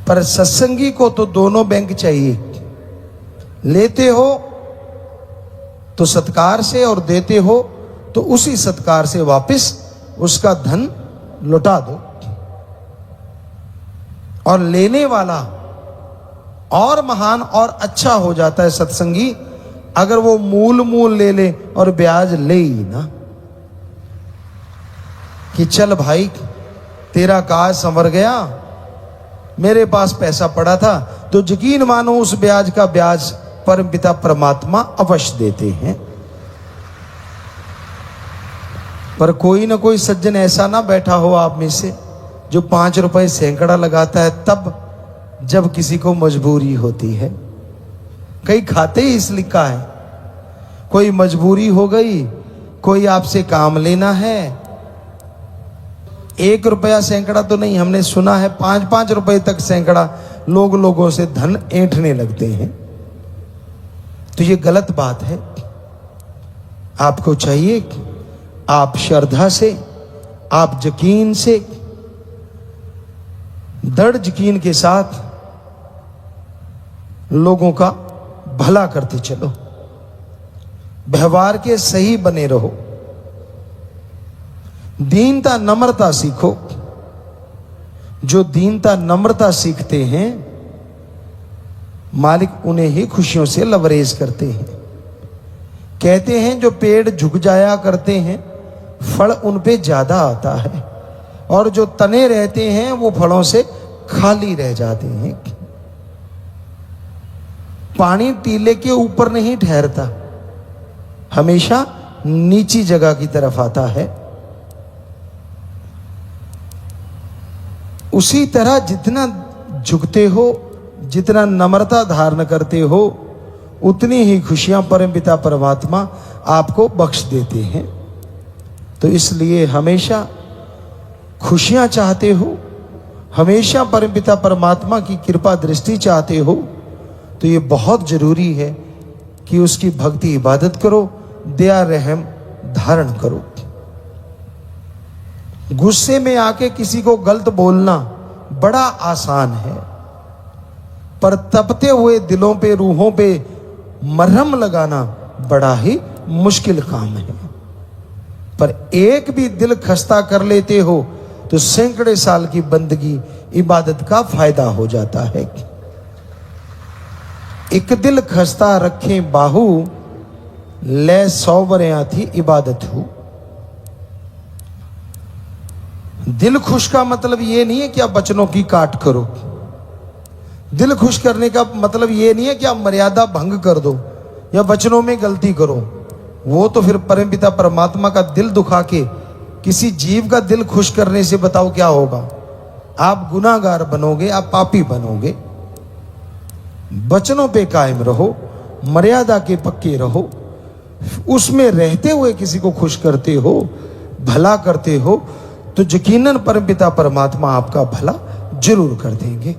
पर सत्संगी को तो दोनों बैंक चाहिए। लेते हो तो सत्कार से और देते हो तो उसी सत्कार से वापस उसका धन लौटा दो। और लेने वाला और महान और अच्छा हो जाता है सत्संगी अगर वो मूल ले ले और ब्याज ले ही ना। कि चल भाई तेरा काज संवर गया, मेरे पास पैसा पड़ा था, तो यकीन मानो उस ब्याज का ब्याज परमपिता परमात्मा अवश्य देते हैं। पर कोई ना कोई सज्जन ऐसा ना बैठा हो आप में से जो 5 रुपए सैकड़ा लगाता है तब जब किसी को मजबूरी होती है। कई खाते ही इस लिखा है, कोई मजबूरी हो गई, कोई आपसे काम लेना है। 1 रुपया सैकड़ा तो नहीं, हमने सुना है 5-5 रुपए तक सैकड़ा लोगों से धन ऐंठने लगते हैं। तो ये गलत बात है। आपको चाहिए कि आप श्रद्धा से, आप यकीन से, दृढ़ यकीन के साथ लोगों का भला करते चलो। व्यवहार के सही बने रहो। दीनता नम्रता सीखो। जो दीनता नम्रता सीखते हैं मालिक उन्हें ही खुशियों से लवरेज करते हैं। कहते हैं जो पेड़ झुक जाया करते हैं फल उन पे ज्यादा आता है, और जो तने रहते हैं वो फलों से खाली रह जाते हैं। पानी टीले के ऊपर नहीं ठहरता, हमेशा नीची जगह की तरफ आता है। उसी तरह जितना झुकते हो, जितना नम्रता धारण करते हो, उतनी ही खुशियां परमपिता परमात्मा आपको बख्श देते हैं। तो इसलिए हमेशा खुशियां चाहते हो, हमेशा परमपिता परमात्मा की कृपा दृष्टि चाहते हो, तो ये बहुत जरूरी है कि उसकी भक्ति इबादत करो, दया रहम धारण करो। गुस्से में आके किसी को गलत बोलना बड़ा आसान है, पर तपते हुए दिलों पे, रूहों पे मरहम लगाना बड़ा ही मुश्किल काम है। पर एक भी दिल खस्ता कर लेते हो तो सैकड़े साल की बंदगी इबादत का फायदा हो जाता है। एक दिल खस्ता रखे बाहू, ले 100 वरियां थी इबादत हो। दिल खुश का मतलब ये नहीं है कि आप वचनों की काट करो। दिल खुश करने का मतलब ये नहीं है कि आप मर्यादा भंग कर दो या वचनों में गलती करो। वो तो फिर परमपिता परमात्मा का दिल दुखा के किसी जीव का दिल खुश करने से बताओ क्या होगा? आप गुनाहगार बनोगे, आप पापी बनोगे। वचनों पे कायम रहो, मर्यादा के पक्के रहो, उसमें रहते हुए किसी को खुश करते हो, भला करते हो, तो यकीनन परमपिता परमात्मा आपका भला जरूर कर देंगे।